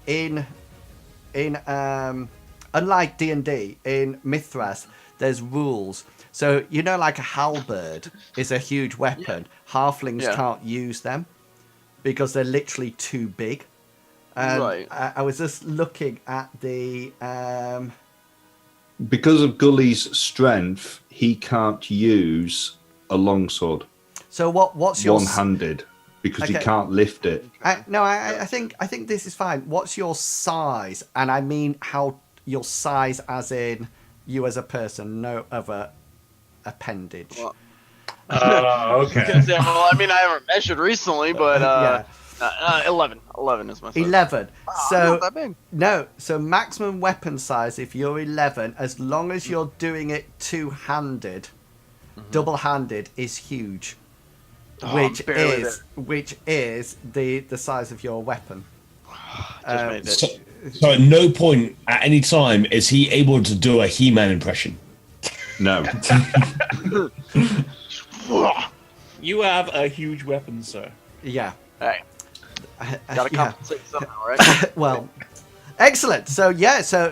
in unlike D&D, in Mithras, there's rules. So you know, like a halberd is a huge weapon. Halflings Yeah. can't use them because they're literally too big. And Right. I was just looking at the. Because of Gully's strength, he can't use a longsword So what's your one-handed because he Okay. can't lift it. I think this is fine. What's your size? And I mean how your size, as in you as a person, no other appendage. Well, Oh, I was gonna say, well, I mean, I haven't measured recently, but Yeah. 11. 11 is my size. 11. Wow, So not that big. no. So maximum weapon size if you're 11, as long as you're doing it two-handed, double-handed is huge. Oh, which I'm barely is the size of your weapon. Just made it. So at no point at any time is he able to do a He-Man impression. No. You have a huge weapon, sir. Yeah. Hey, gotta Yeah. compensate somehow, right? Well, excellent. So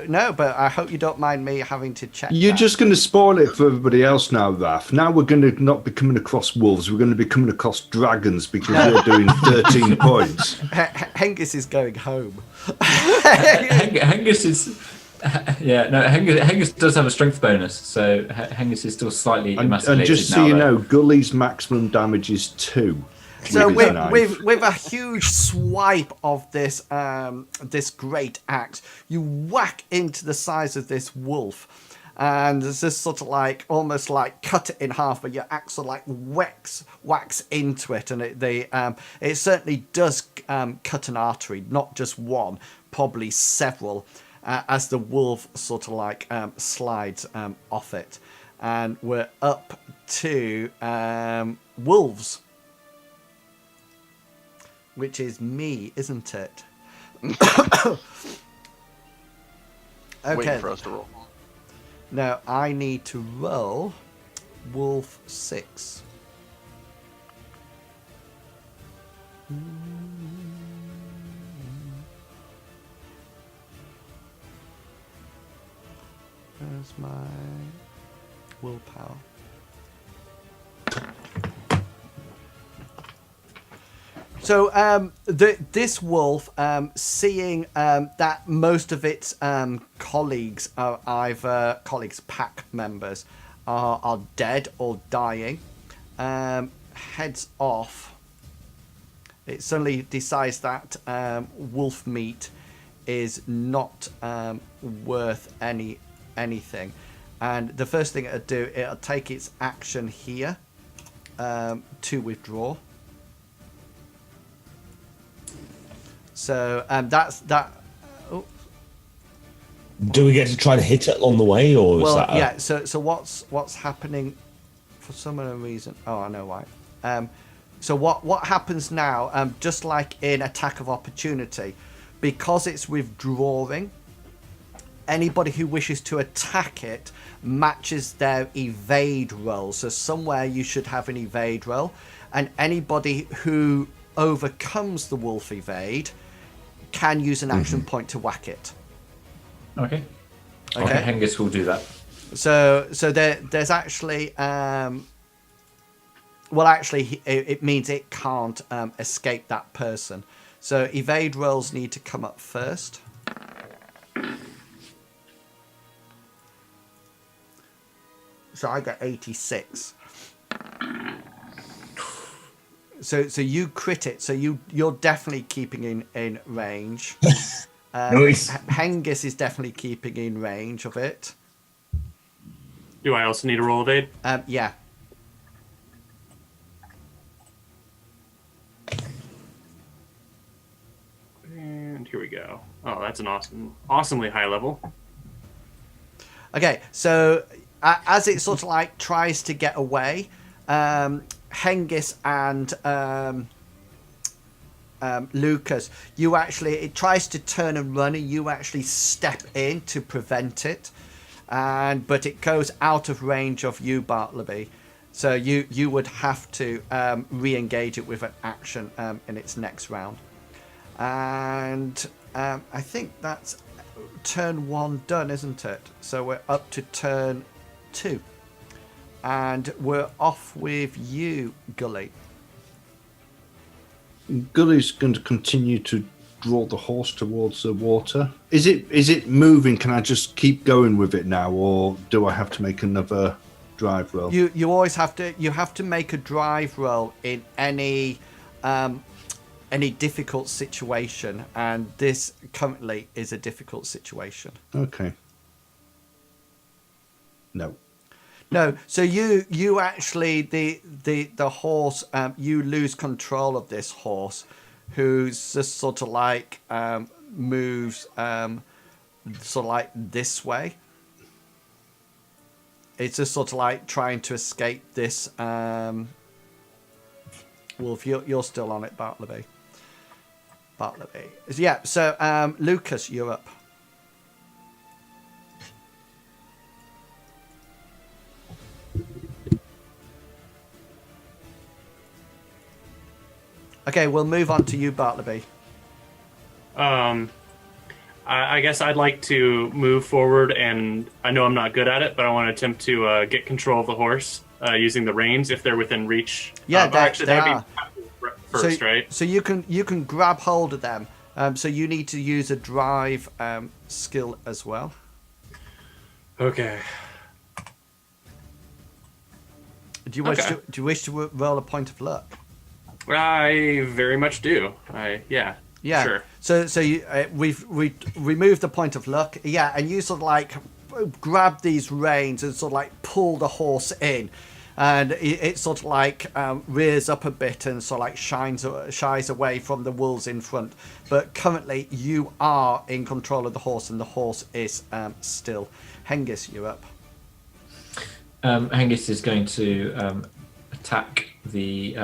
no, but I hope you don't mind me having to check. You're that. just going to spoil it for everybody else now, Raf. Now we're going to not be coming across wolves. We're going to be coming across dragons because you're doing 13 points. Hengist is going home. Hengist is. Yeah, no, Hengist does have a strength bonus, so Hengist is still slightly And emasculated just so now, you though. know, Gully's maximum damage is 2. So with his knife. with a huge swipe of this this great axe, you whack into the size of this wolf, and it's just sort of like almost like cut it in half, but your axe sort of like whacks into it, and it certainly does cut an artery, not just one, probably several, as the wolf sort of like slides off it, and we're up to wolves. Which is me, isn't it? Waiting Okay. for us to roll. Now I need to roll Wolf 6. Where's my willpower? So this wolf, seeing that most of its colleagues are either pack members are dead or dying, heads off. It suddenly decides that wolf meat is not worth anything, and the first thing it'll do, it'll take its action here to withdraw. So that's that. Oh. Do we get to try to hit it along the way, or is Well, that? yeah. So what's happening? For some other reason. Oh, I know why. So what happens now? Just like in Attack of Opportunity, because it's withdrawing, anybody who wishes to attack it matches their evade roll. So somewhere you should have an evade roll, and anybody who overcomes the wolf evade can use an action point to whack it. Okay. Hengist will do that. So there's actually it means it can't escape that person. So evade rolls need to come up first. So I got 86. So you crit it. So you're definitely keeping in range. Nice. Hengist is definitely keeping in range of it. Do I also need a roll evade? Yeah. And here we go. Oh, that's an awesomely high level. Okay, so as it sort of like tries to get away, Hengist and Lucas, it tries to turn and run, and you actually step in to prevent it, but it goes out of range of you, Bartleby. So you would have to re-engage it with an action in its next round. And I think that's turn 1 done, isn't it? So we're up to turn 2. And we're off with you, Gully. Gully's going to continue to draw the horse towards the water. Is it moving? Can I just keep going with it now, or do I have to make another drive roll? You always have to make a drive roll in any difficult situation, and this currently is a difficult situation. Okay. No. So you actually the horse, you lose control of this horse, who's just sort of like moves sort of like this way. It's just sort of like trying to escape this wolf. You're still on it, Bartleby. Yeah. So Lucas, you're up. Okay, we'll move on to you, Bartleby. I guess I'd like to move forward, and I know I'm not good at it, but I want to attempt to get control of the horse using the reins if they're within reach. Yeah, actually, they that'd are. be first, right? So you can grab hold of them. So you need to use a drive skill as well. Okay. Do you wish to roll a point of luck? I very much do. Yeah. Yeah. Sure. So you we've removed the point of luck. Yeah, and you sort of like grab these reins and sort of like pull the horse in, and it sort of like rears up a bit and sort of like shies away from the wolves in front. But currently you are in control of the horse, and the horse is still. Hengist, you're up. Hengist is going to attack the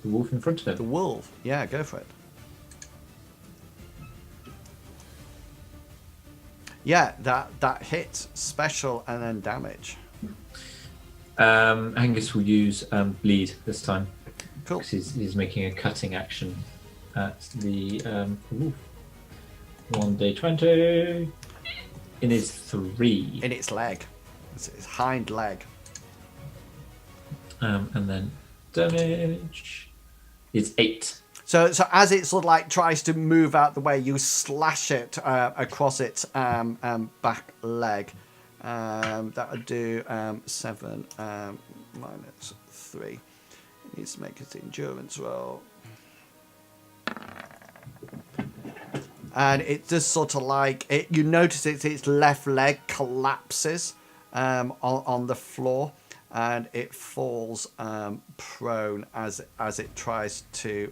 wolf in front of The him. wolf. Yeah, go for it. Yeah, that hits special and then damage. Hengist will use bleed this time. Cool. 'Cause he's making a cutting action at the wolf. 1d20. It is 3. In its leg. It's its hind leg. And then damage is 8. So as it sort of like tries to move out the way, you slash it across its back leg. That would do 7 minus 3. It needs to make its endurance roll. And it just sort of like you notice its left leg collapses on the floor, and it falls prone as it tries to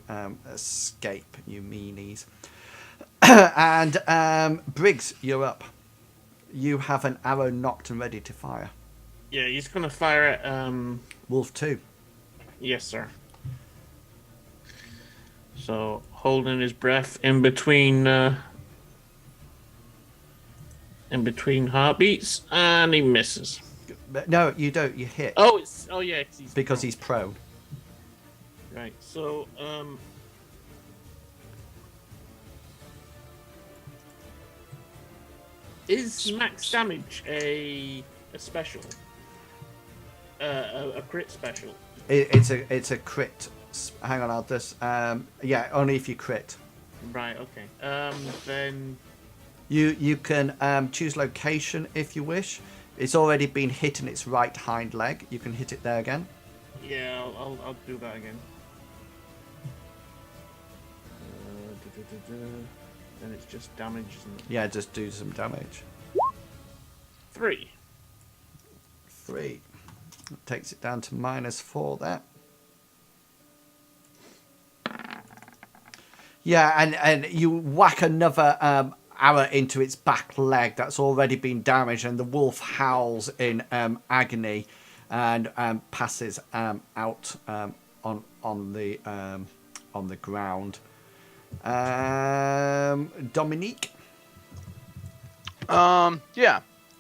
escape. You meanies. And Briggs, you're up. You have an arrow knocked and ready to fire. Yeah, he's gonna fire at Wolf 2. Yes, sir. So holding his breath in between heartbeats, and he misses. No, you don't. You hit. Oh yeah, Because he's prone. right. So is max damage a special? A crit special? It's a crit. Hang on, I'll just yeah, only if you crit. Right. Okay. Then You can choose location if you wish. It's already been hit in its right hind leg. You can hit it there again. yeah, I'll do that again. Then it's just damage, isn't it? Yeah, just do some damage. 3. 3. Takes it down to -4 there. Yeah, and you whack another arrow into its back leg that's already been damaged, and the wolf howls in agony and passes out on the ground. Dominique. Yeah.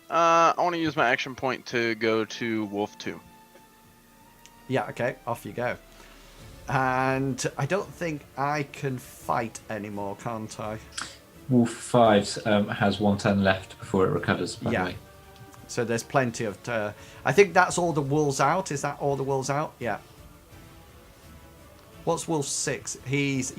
I want to use my action point to go to Wolf 2. Yeah, okay, off you go. And I don't think I can fight anymore, can't I? Wolf 5 has 1 turn left before it recovers, by the way. So there's plenty of... I think that's all the wolves out. Is that all the wolves out? Yeah. What's Wolf 6? He's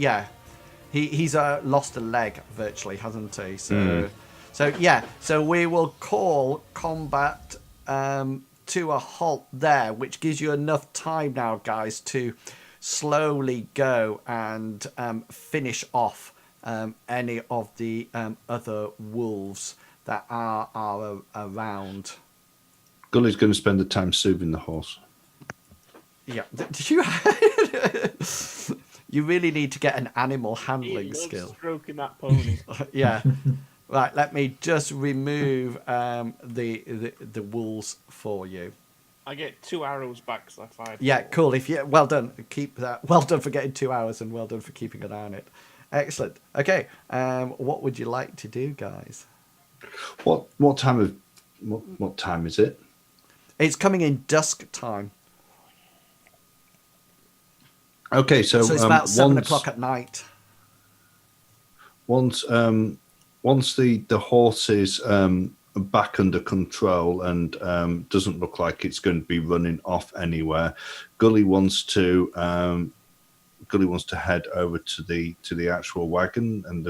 lost a leg, virtually, hasn't he? So, so we will call combat to a halt there, which gives you enough time now, guys, to slowly go and finish off any of the other wolves that are around. Gully's going to spend the time soothing the horse. Yeah. Did you? You really need to get an animal handling skill. Stroking that pony. Yeah. Right. Let me just remove the wolves for you. I get 2 arrows back because I fired. Yeah. Cool. Well done. Keep that. Well done for getting 2 hours, and well done for keeping an eye on it. Excellent. Okay. What would you like to do, guys? What time is it? It's coming in dusk time. Okay, so it's about 7 o'clock at night. Once the horse is back under control and doesn't look like it's going to be running off anywhere, Gully wants to head over to the actual wagon, and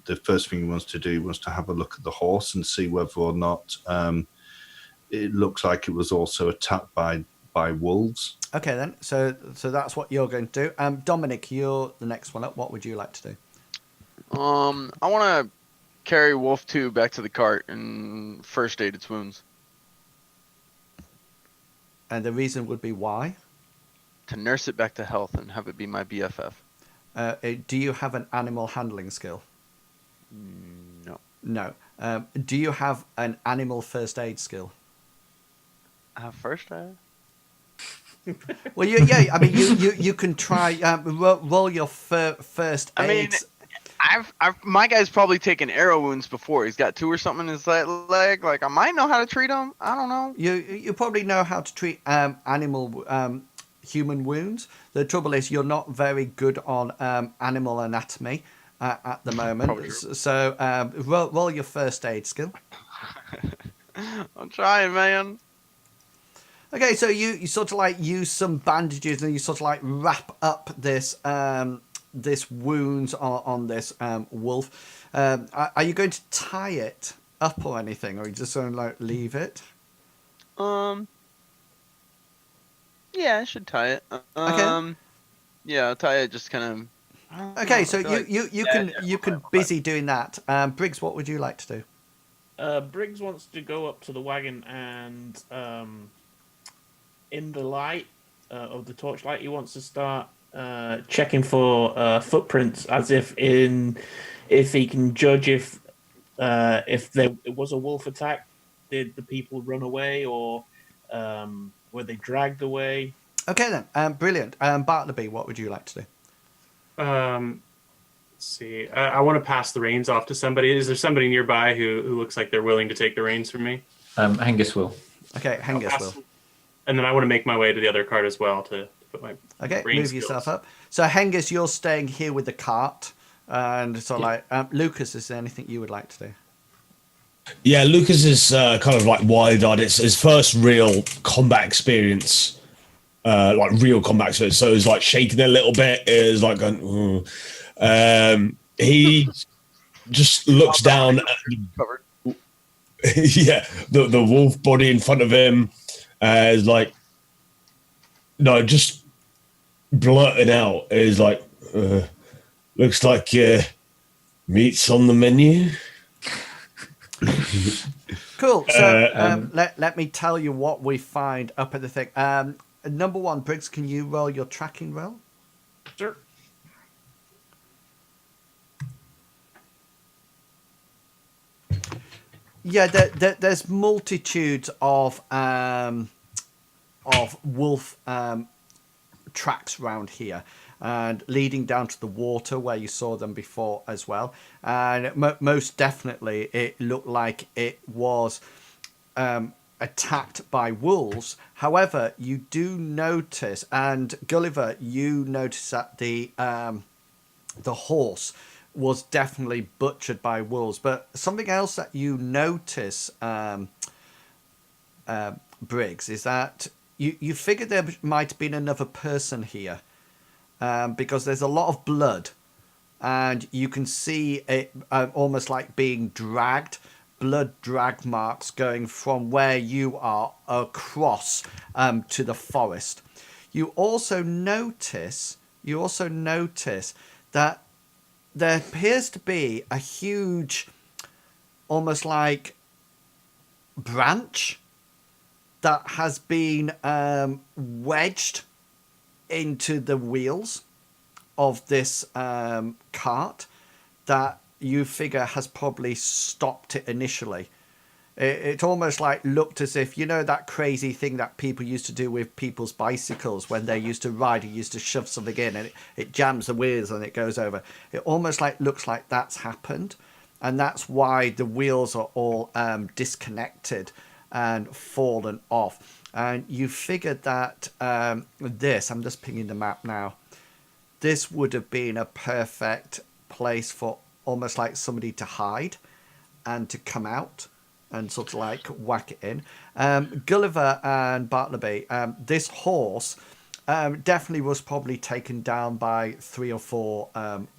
the first thing he wants to do was to have a look at the horse and see whether or not it looks like it was also attacked by wolves. Okay, then. So that's what you're going to do. Dominic, you're the next one up. What would you like to do? I want to carry Wolf 2 back to the cart and first aid its wounds. And the reason would be why? To nurse it back to health and have it be my BFF. Do you have an animal handling skill? No. No. Do you have an animal first aid skill? First aid? Well, yeah. I mean, you can try roll your first aid. I mean, my guy's probably taken arrow wounds before. He's got 2 or something in his leg. Like, I might know how to treat them. I don't know. You probably know how to treat human wounds. The trouble is you're not very good on animal anatomy at the moment. So roll your first aid skill. I'm trying, man. Okay, so you sort of like use some bandages and you sort of like wrap up this this wounds on this wolf. Are you going to tie it up or anything, or are you just going to like leave it? Yeah, I should tie it. Okay. Yeah, I'll tie it just kind of. Okay, so you can busy doing that. Briggs, what would you like to do? Briggs wants to go up to the wagon and, in the light of the torchlight, he wants to start checking for footprints, as if he can judge if there was a wolf attack. Did the people run away, or were they dragged away? Okay then, brilliant. Bartleby, what would you like to do? Let's see. I want to pass the reins off to somebody. Is there somebody nearby who looks like they're willing to take the reins from me? Hengist will. Okay, Hengist will. And then I want to make my way to the other cart as well to put my move yourself up. So Hengist, you're staying here with the cart, and so Lucas, is there anything you would like to do? Yeah, Lucas is kind of like wide-eyed. It's his first real combat experience, real combat experience. So he's like shaking a little bit. Is like going. He just looks down at the wolf body in front of him. Is like, no, just blurting out. Is like, looks like meat's on the menu. Cool. So let me tell you what we find up at the thing. Number 1, Briggs, can you roll your tracking roll? Sure. Yeah, there's multitudes of wolf tracks around here, and leading down to the water where you saw them before as well. And most definitely, it looked like it was attacked by wolves. However, you do notice, and Gulliver, you notice that the horse was definitely butchered by wolves. But something else that you notice, Briggs, is that you figured there might have been another person here, because there's a lot of blood, and you can see it almost like being dragged, blood drag marks going from where you are across to the forest. You also notice that there appears to be a huge, almost like, branch that has been wedged into the wheels of this cart that you figure has probably stopped it initially. It almost like looked as if, you know, that crazy thing that people used to do with people's bicycles when they used to ride, you used to shove something in and it jams the wheels and it goes over. It almost like looks like that's happened, and that's why the wheels are all disconnected and fallen off. And you figured that I'm just pinging the map now. this would have been a perfect place for almost like somebody to hide and to come out and sort of like whack it in. Gulliver and Bartleby, this horse definitely was probably taken down by 3 or 4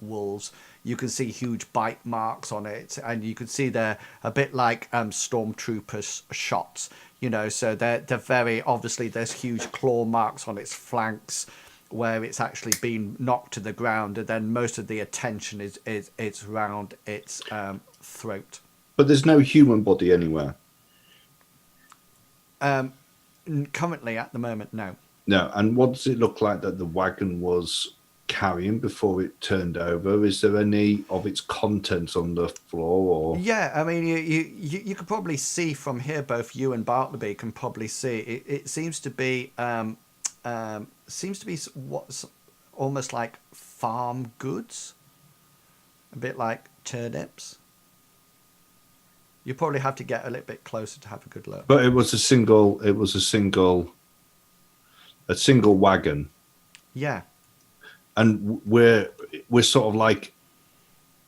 wolves. You can see huge bite marks on it, and you can see they're a bit like stormtroopers shots, you know, so they're very obviously there's huge claw marks on its flanks where it's actually been knocked to the ground, and then most of the attention is around its throat. But there's no human body anywhere. Currently, at the moment, no. No. And what does it look like that the wagon was carrying before it turned over? Is there any of its contents on the floor? Or Yeah, I mean, you could probably see from here. Both you and Bartleby can probably see. It seems to be what's almost like farm goods, a bit like turnips. You probably have to get a little bit closer to have a good look. But it was a single wagon. Yeah. And we're sort of like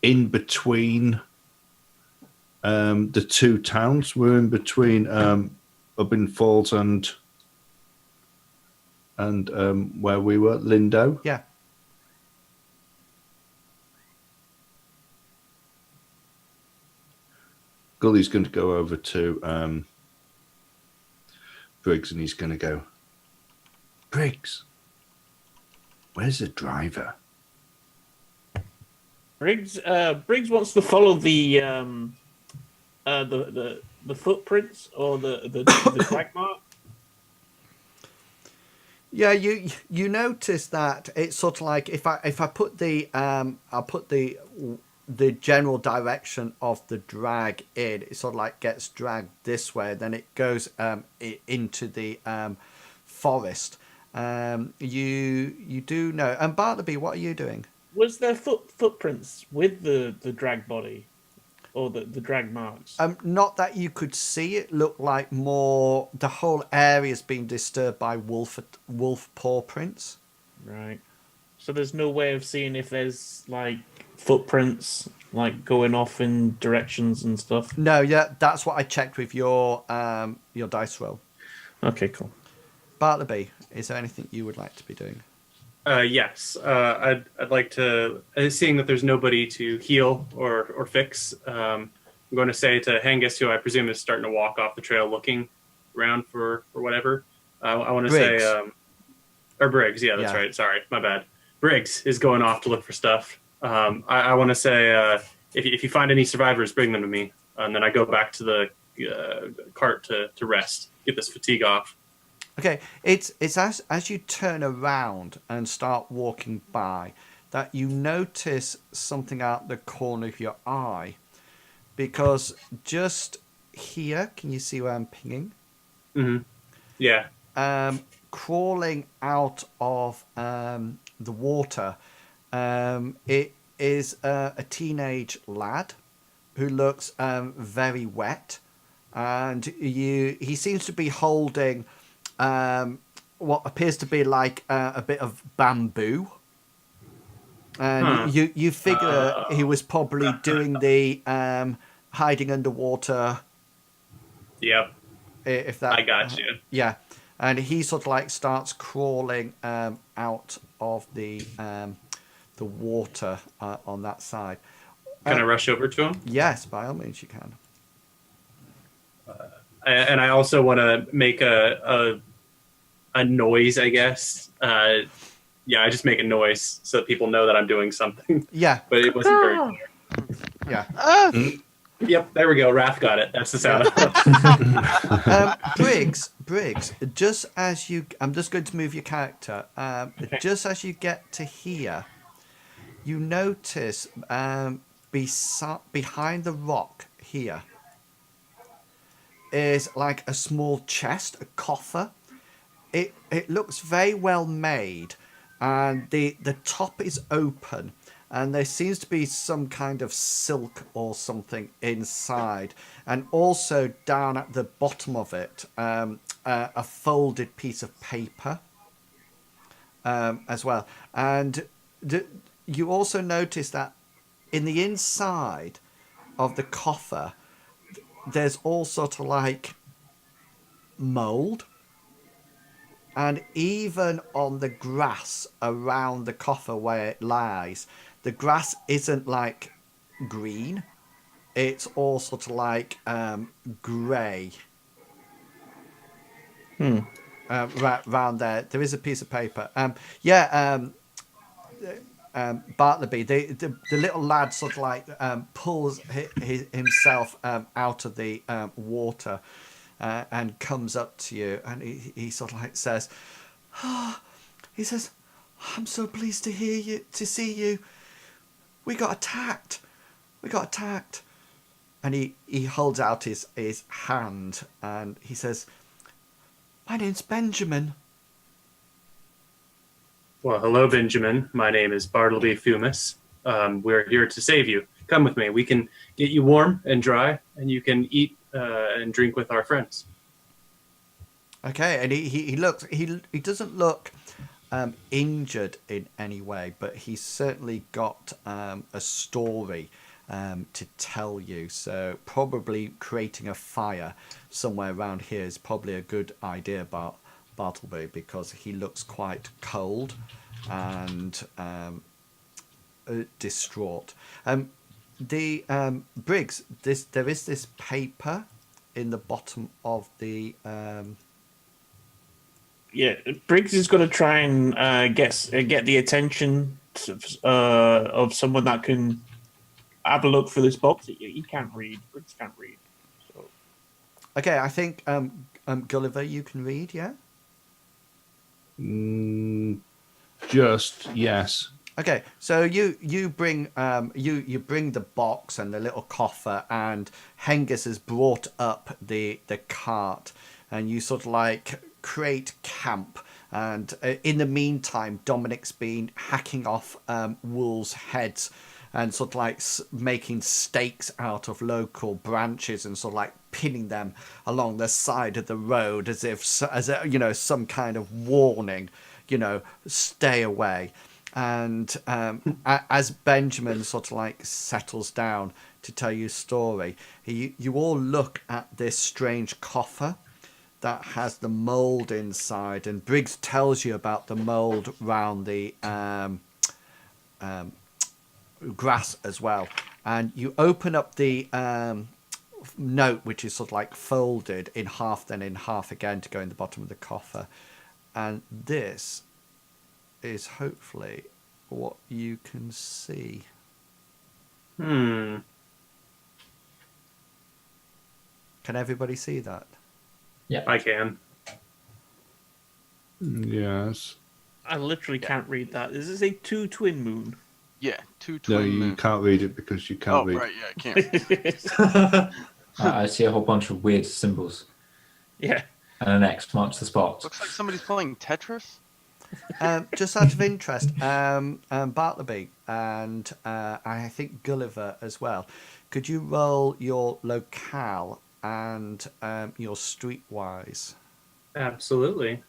in between the 2 towns. We're in between Ubbin Falls and where we were, Lindo. Yeah. Gully's going to go over to Briggs, and he's going to go, Briggs, where's the driver? Briggs wants to follow the footprints or the track mark. Yeah, you notice that it's sort of like if I put the I'll put the general direction of the drag in, it sort of like gets dragged this way, then it goes into the forest. You do know. And Bartleby, what are you doing? Was there footprints with the drag body or the drag marks? Not that you could see. It looked like more the whole area's been disturbed by wolf paw prints. Right. So there's no way of seeing if there's like footprints like going off in directions and stuff. No, yeah, that's what I checked with your dice roll. Okay, cool. Bartleby, is there anything you would like to be doing? Yes. I'd like to, seeing that there's nobody to heal or fix, I'm going to say to Hengist, who I presume is starting to walk off the trail looking around for whatever. I want to say, or Briggs, yeah, that's right. Sorry, my bad. Briggs is going off to look for stuff. I want to say, if you find any survivors, bring them to me. And then I go back to the cart to rest, get this fatigue off. Okay, it's as you turn around and start walking by that you notice something out the corner of your eye, because just here, can you see where I'm pinging? Mm-hmm. Yeah. Crawling out of the water, it is a teenage lad who looks very wet, and he seems to be holding what appears to be like a bit of bamboo, and you figure he was probably doing the hiding underwater. Yep. If that, I got you. Yeah, and he sort of like starts crawling out of the water on that side. Can I rush over to him? Yes, by all means you can. And I also want to make a noise, I guess. Yeah, I just make a noise so that people know that I'm doing something. Yeah. But it wasn't very clear. Yeah. Yep, there we go. Raph got it. That's the sound. Briggs, just as you... I'm just going to move your character. Just as you get to here, you notice behind the rock here is like a small chest, a coffer. It looks very well made, and the top is open, and there seems to be some kind of silk or something inside, and also down at the bottom of it a folded piece of paper as well. And You also notice that in the inside of the coffer, there's all sort of like mold, and even on the grass around the coffer where it lies, the grass isn't like green. It's all sort of like grey. Round there, there is a piece of paper. Bartleby, the little lad sort of like pulls himself out of the water and comes up to you, and he sort of like says, he says, "I'm so pleased to see you. We got attacked. We got attacked." And he holds out his hand and he says, "My name's Benjamin." Well, hello, Benjamin. My name is Bartleby Fumus. We're here to save you. Come with me. We can get you warm and dry, and you can eat and drink with our friends. Okay, and he looks, he doesn't look injured in any way, but he's certainly got a story to tell you. So probably creating a fire somewhere around here is probably a good idea, Bartleby, because he looks quite cold and distraught. The Briggs, there is this paper in the bottom of the Briggs is going to try and get the attention of someone that can have a look for this box. He can't read. Briggs can't read. So. Okay, I think Gulliver, you can read, yeah? Just yes. Okay, so you bring you bring the box and the little coffer, and Hengist has brought up the cart, and you sort of like create camp. And in the meantime, Dominic's been hacking off wolves' heads and sort of like making stakes out of local branches and sort of like pinning them along the side of the road as if some kind of warning, stay away. And as Benjamin sort of like settles down to tell you a story, you all look at this strange coffer that has the mold inside, and Briggs tells you about the mold round the grass as well. And you open up the note, which is sort of like folded in half, then in half again to go in the bottom of the coffer, and this is hopefully what you can see. Hmm. Can everybody see that? Yeah, I can. Yes. I literally can't read that. Is this a two twin moon? Yeah, two No, twin you moon. can't read it because you can't Oh, read. right, yeah, I can't. I see a whole bunch of weird symbols, Yeah. and an X marks the spot. Looks like somebody's playing Tetris. Just out of interest, Bartleby and I think Gulliver as well, could you roll your locale and your streetwise? Absolutely.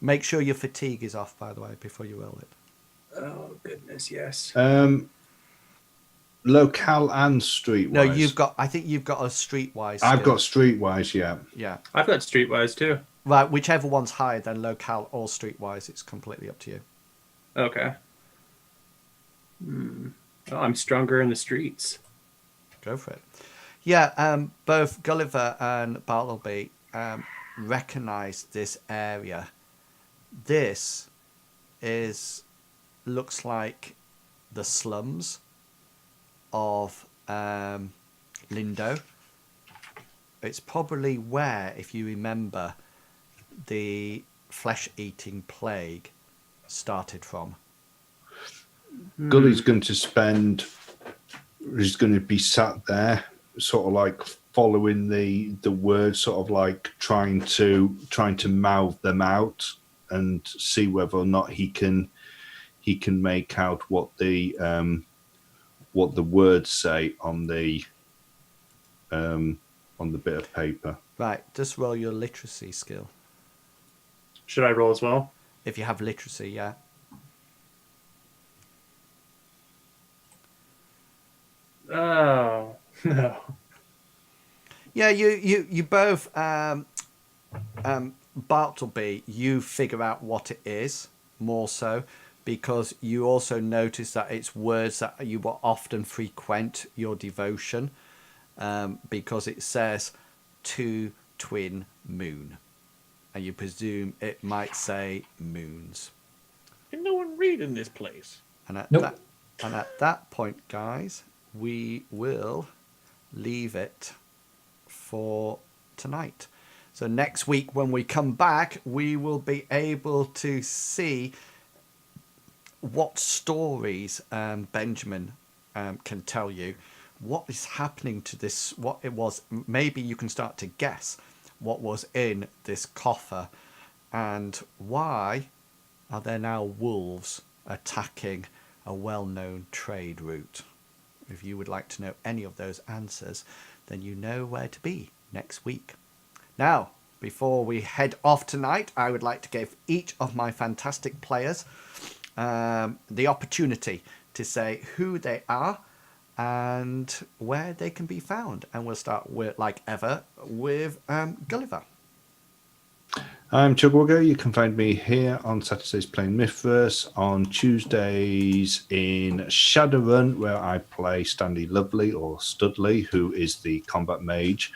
Make sure your fatigue is off, by the way, before you roll it. Oh, goodness, yes. Locale and streetwise. No, I think you've got a streetwise I've skill. got streetwise, yeah. Yeah. I've got Streetwise, too. Right, whichever one's higher than locale or streetwise, it's completely up to you. Okay. Oh, I'm stronger in the streets. Go for it. Yeah, both Gulliver and Bartleby recognize this area. This looks like the slums of Lindo. It's probably where, if you remember, the flesh-eating plague started from. Gully's going to spend. He's going to be sat there, sort of like following the words, sort of like trying to mouth them out and see whether or not he can make out what the words say on the bit of paper. Right, just roll your literacy skill. Should I roll as well? If you have literacy, yeah. No. Yeah, you both, Bartleby, you figure out what it is more so because you also notice that it's words that you will often frequent your devotion, because it says to twin moon, and you presume it might say moons. Can no one read in this place? And at Nope. that point, guys, we will leave it for tonight. So next week when we come back, we will be able to see what stories Benjamin can tell you, what is happening to this, what it was. Maybe you can start to guess what was in this coffer, and why are there now wolves attacking a well-known trade route. If you would like to know any of those answers, then you know where to be next week. Now, before we head off tonight, I would like to give each of my fantastic players the opportunity to say who they are and where they can be found. And we'll start with, like ever, with Gulliver. I'm Chugwugger. You can find me here on Saturdays playing Mythverse, on Tuesdays in Shadowrun, where I play Stanley Lovely or Studley, who is the combat mage,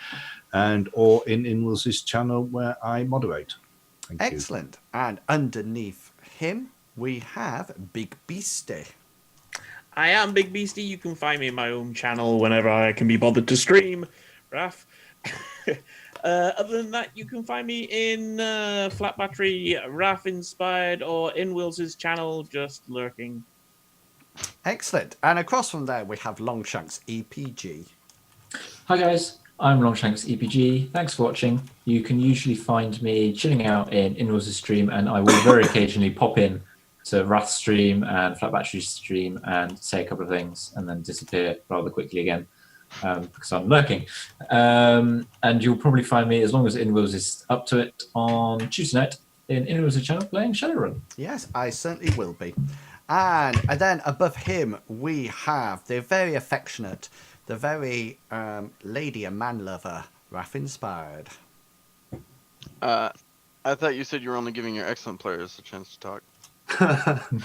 and or in Inwells's channel where I moderate. Thank you. Excellent. And underneath him, we have Big Beastie. I am Big Beastie. You can find me in my own channel whenever I can be bothered to stream. Raph. Other than that, you can find me in Flat Battery, Raph Inspired, or in Wills's channel, just lurking. Excellent. And across from there, we have Longshanks EPG. Hi guys, I'm Longshanks EPG. Thanks for watching. You can usually find me chilling out in Inwells's stream, and I will very occasionally pop in to Wrath's stream and Flat Battery's stream and say a couple of things and then disappear rather quickly again. Because I'm lurking. And you'll probably find me, as long as Inwells is up to it, on Tuesday night in Inwells' channel playing Shadowrun. Yes, I certainly will be. And then above him, we have the very affectionate, the very lady and man lover, Raph Inspired. I thought you said you were only giving your excellent players a chance to talk.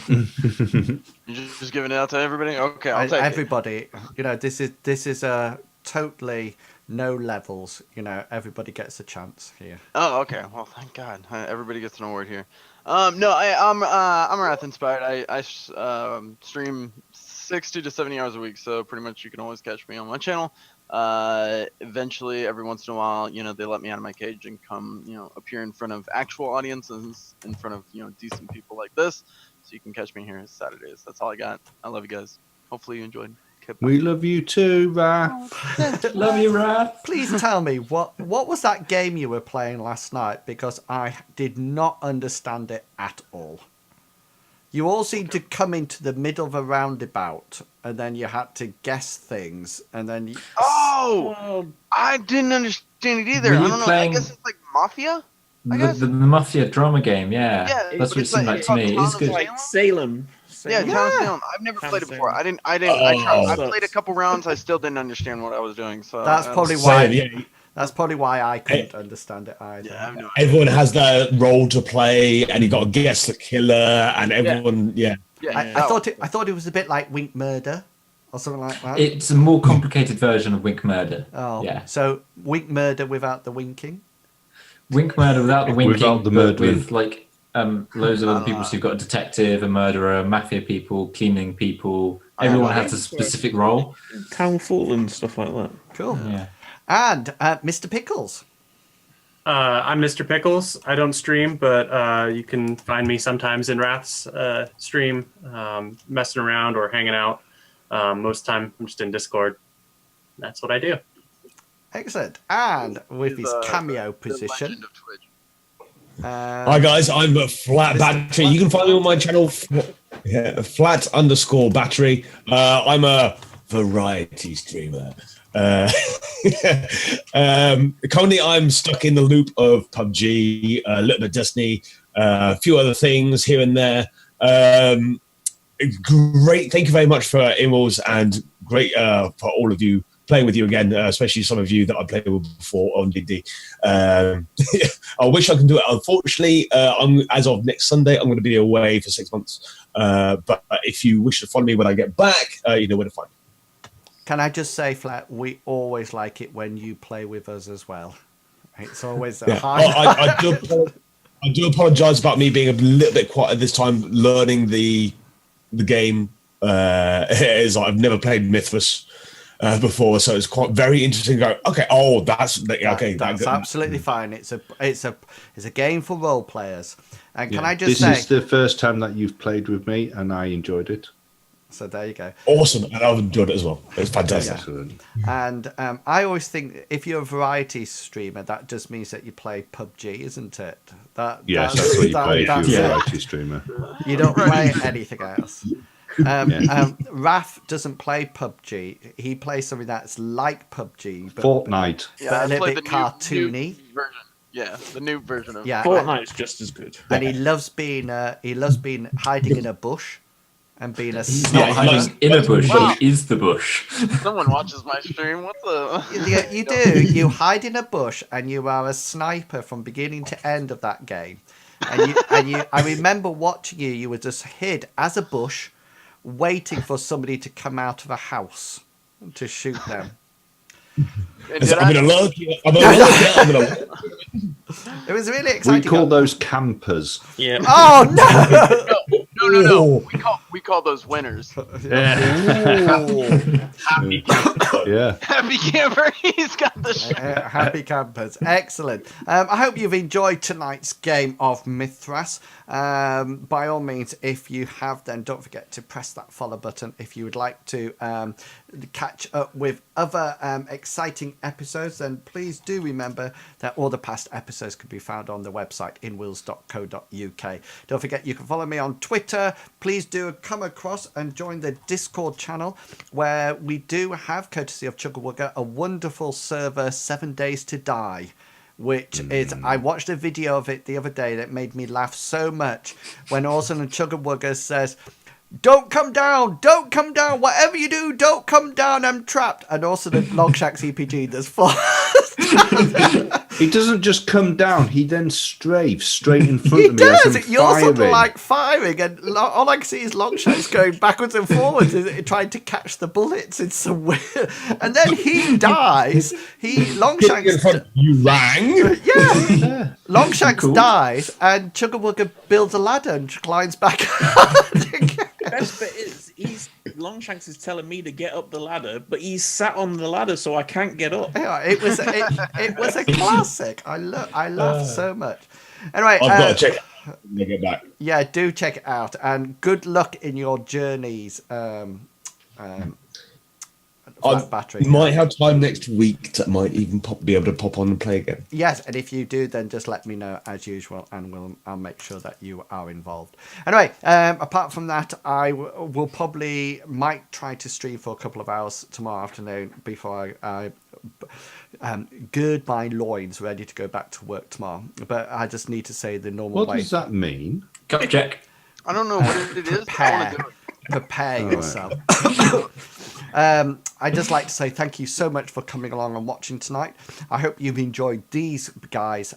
You're just giving it out to everybody? Okay, I'll take everybody. You know, this is a totally no levels. You know, everybody gets a chance here. Oh, okay. Well, thank God. Everybody gets an award here. No, I'm Wrath Inspired. I stream 60 to 70 hours a week, so pretty much you can always catch me on my channel. Eventually, every once in a while, you know, they let me out of my cage and come, you know, appear in front of actual audiences, in front of, you know, decent people like this. So you can catch me here Saturdays. That's all I got. I love you guys. Hopefully you enjoyed. We love you too, Raph. Love you, Raph. Please tell me what was that game you were playing last night, because I did not understand it at all. You all seemed to come into the middle of a roundabout, and then you had to guess things, and then you... Oh! I didn't understand it either. I don't know. I guess it's like Mafia? The Mafia drama game, yeah. That's what it seemed like to me. It's good. Like Salem. Yeah, Town of Salem. I've never played it before. I played a couple rounds. I still didn't understand what I was doing. So that's probably why. That's probably why I couldn't understand it either. Yeah, everyone has their role to play, and you got to guess the killer, and everyone, I thought it was a bit like Wink Murder, or something like that. It's a more complicated version of Wink Murder. Oh, yeah. So Wink Murder without the winking. Wink Murder without the winking, without the but murdering. with like loads of other people. So you've got a detective, a murderer, mafia people, cleaning people. Everyone has a specific role. Town Fool and stuff like that. Cool. Yeah. And Mr. Pickles. I'm Mr. Pickles. I don't stream, but you can find me sometimes in Wrath's stream, messing around or hanging out. Most of the time, I'm just in Discord. That's what I do. Excellent. And with his cameo position. Legend of Twitch. Hi guys, I'm a Flat Battery. You can find me on my channel, Flat_Battery. I'm a variety streamer. Currently, I'm stuck in the loop of PUBG, a little bit of Destiny, a few other things here and there. Great, thank you very much for Inwells, and great for all of you playing with you again, especially some of you that I played with before on D&D. I wish I could do it. Unfortunately, as of next Sunday, I'm going to be away for 6 months. But if you wish to follow me when I get back, you know where to find me. Can I just say, Flat, we always like it when you play with us as well. It's always a high. I do apologise about me being a little bit quiet this time, learning the game. Is I've never played Mithras before, so it's quite very interesting. To go, okay, that's okay. That's absolutely fine. It's a game for role players. And can I just this say, is the first time that you've played with me, and I enjoyed it. So there you go. Awesome, and I've enjoyed it as well. It's fantastic. Excellent. And I always think if you're a variety streamer, that just means that you play PUBG, isn't it? Yes, that's what you play if you're a variety streamer. You don't play anything else. Raf doesn't play PUBG. He plays something that's like PUBG, but Fortnite. but a little bit cartoony. New version. Yeah, the new version of Fortnite's just as good. And he loves being hiding in a bush and being a Not sniper. hiding in a bush, he is the bush. Someone watches my stream. What the? You do. You hide in a bush and you are a sniper from beginning to end of that game. And you. I remember watching you. You were just hid as a bush, waiting for somebody to come out of a house to shoot them. I'm gonna look. I'm gonna look. It was really exciting. We call those campers. Yeah. Oh no! No. We call those winners. Happy camper. Yeah. Happy camper. He's got the shirt. Happy campers. Excellent. I hope you've enjoyed tonight's game of Mithras. By all means, if you have, then don't forget to press that follow button. If you would like to catch up with other exciting episodes, then please do remember that all the past episodes can be found on the website inwheels.co.uk. Don't forget you can follow me on Twitter. Please do come across and join the Discord channel, where we do have, courtesy of Chuggerwugger, a wonderful server, 7 Days to Die, which is, I watched a video of it the other day that made me laugh so much when all of a sudden Chuggerwugger says, don't come down, whatever you do, don't come down, I'm trapped. And also the Longshack CPG does fall. He doesn't just come down, he then strafes straight in front of me. He does. You're sort of like firing, and all I can see is Longshanks going backwards and forwards, trying to catch the bullets in some weird. And then he dies. Longshanks. You rang. Yeah. Longshanks dies, and Chuggerwugger builds a ladder and climbs back out again. The best bit is Longshanks is telling me to get up the ladder, but he's sat on the ladder, so I can't get up. Yeah, it was a classic. I laughed so much. Anyway, I've got to check it when I get back. Yeah, do check it out, and good luck in your journeys. Battery. Might have time next week to might even be able to pop on and play again. Yes, and if you do, then just let me know as usual, and I'll make sure that you are involved. Anyway, apart from that, I will might try to stream for a couple of hours tomorrow afternoon before I gird my loins ready to go back to work tomorrow. But I just need to say the normal way. What does that mean? Gut check. I don't know what it is. I want to do it. Prepare yourself. I'd just like to say thank you so much for coming along and watching tonight. I hope you've enjoyed these guys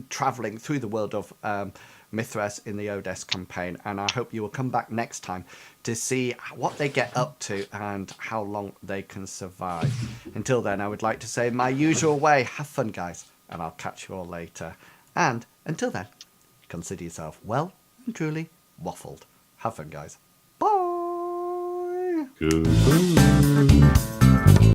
traveling through the world of Mithras in the Odes campaign, and I hope you will come back next time to see what they get up to and how long they can survive. Until then, I would like to say my usual way, have fun guys, and I'll catch you all later. And until then, consider yourself well and truly waffled. Have fun guys. Bye. Good.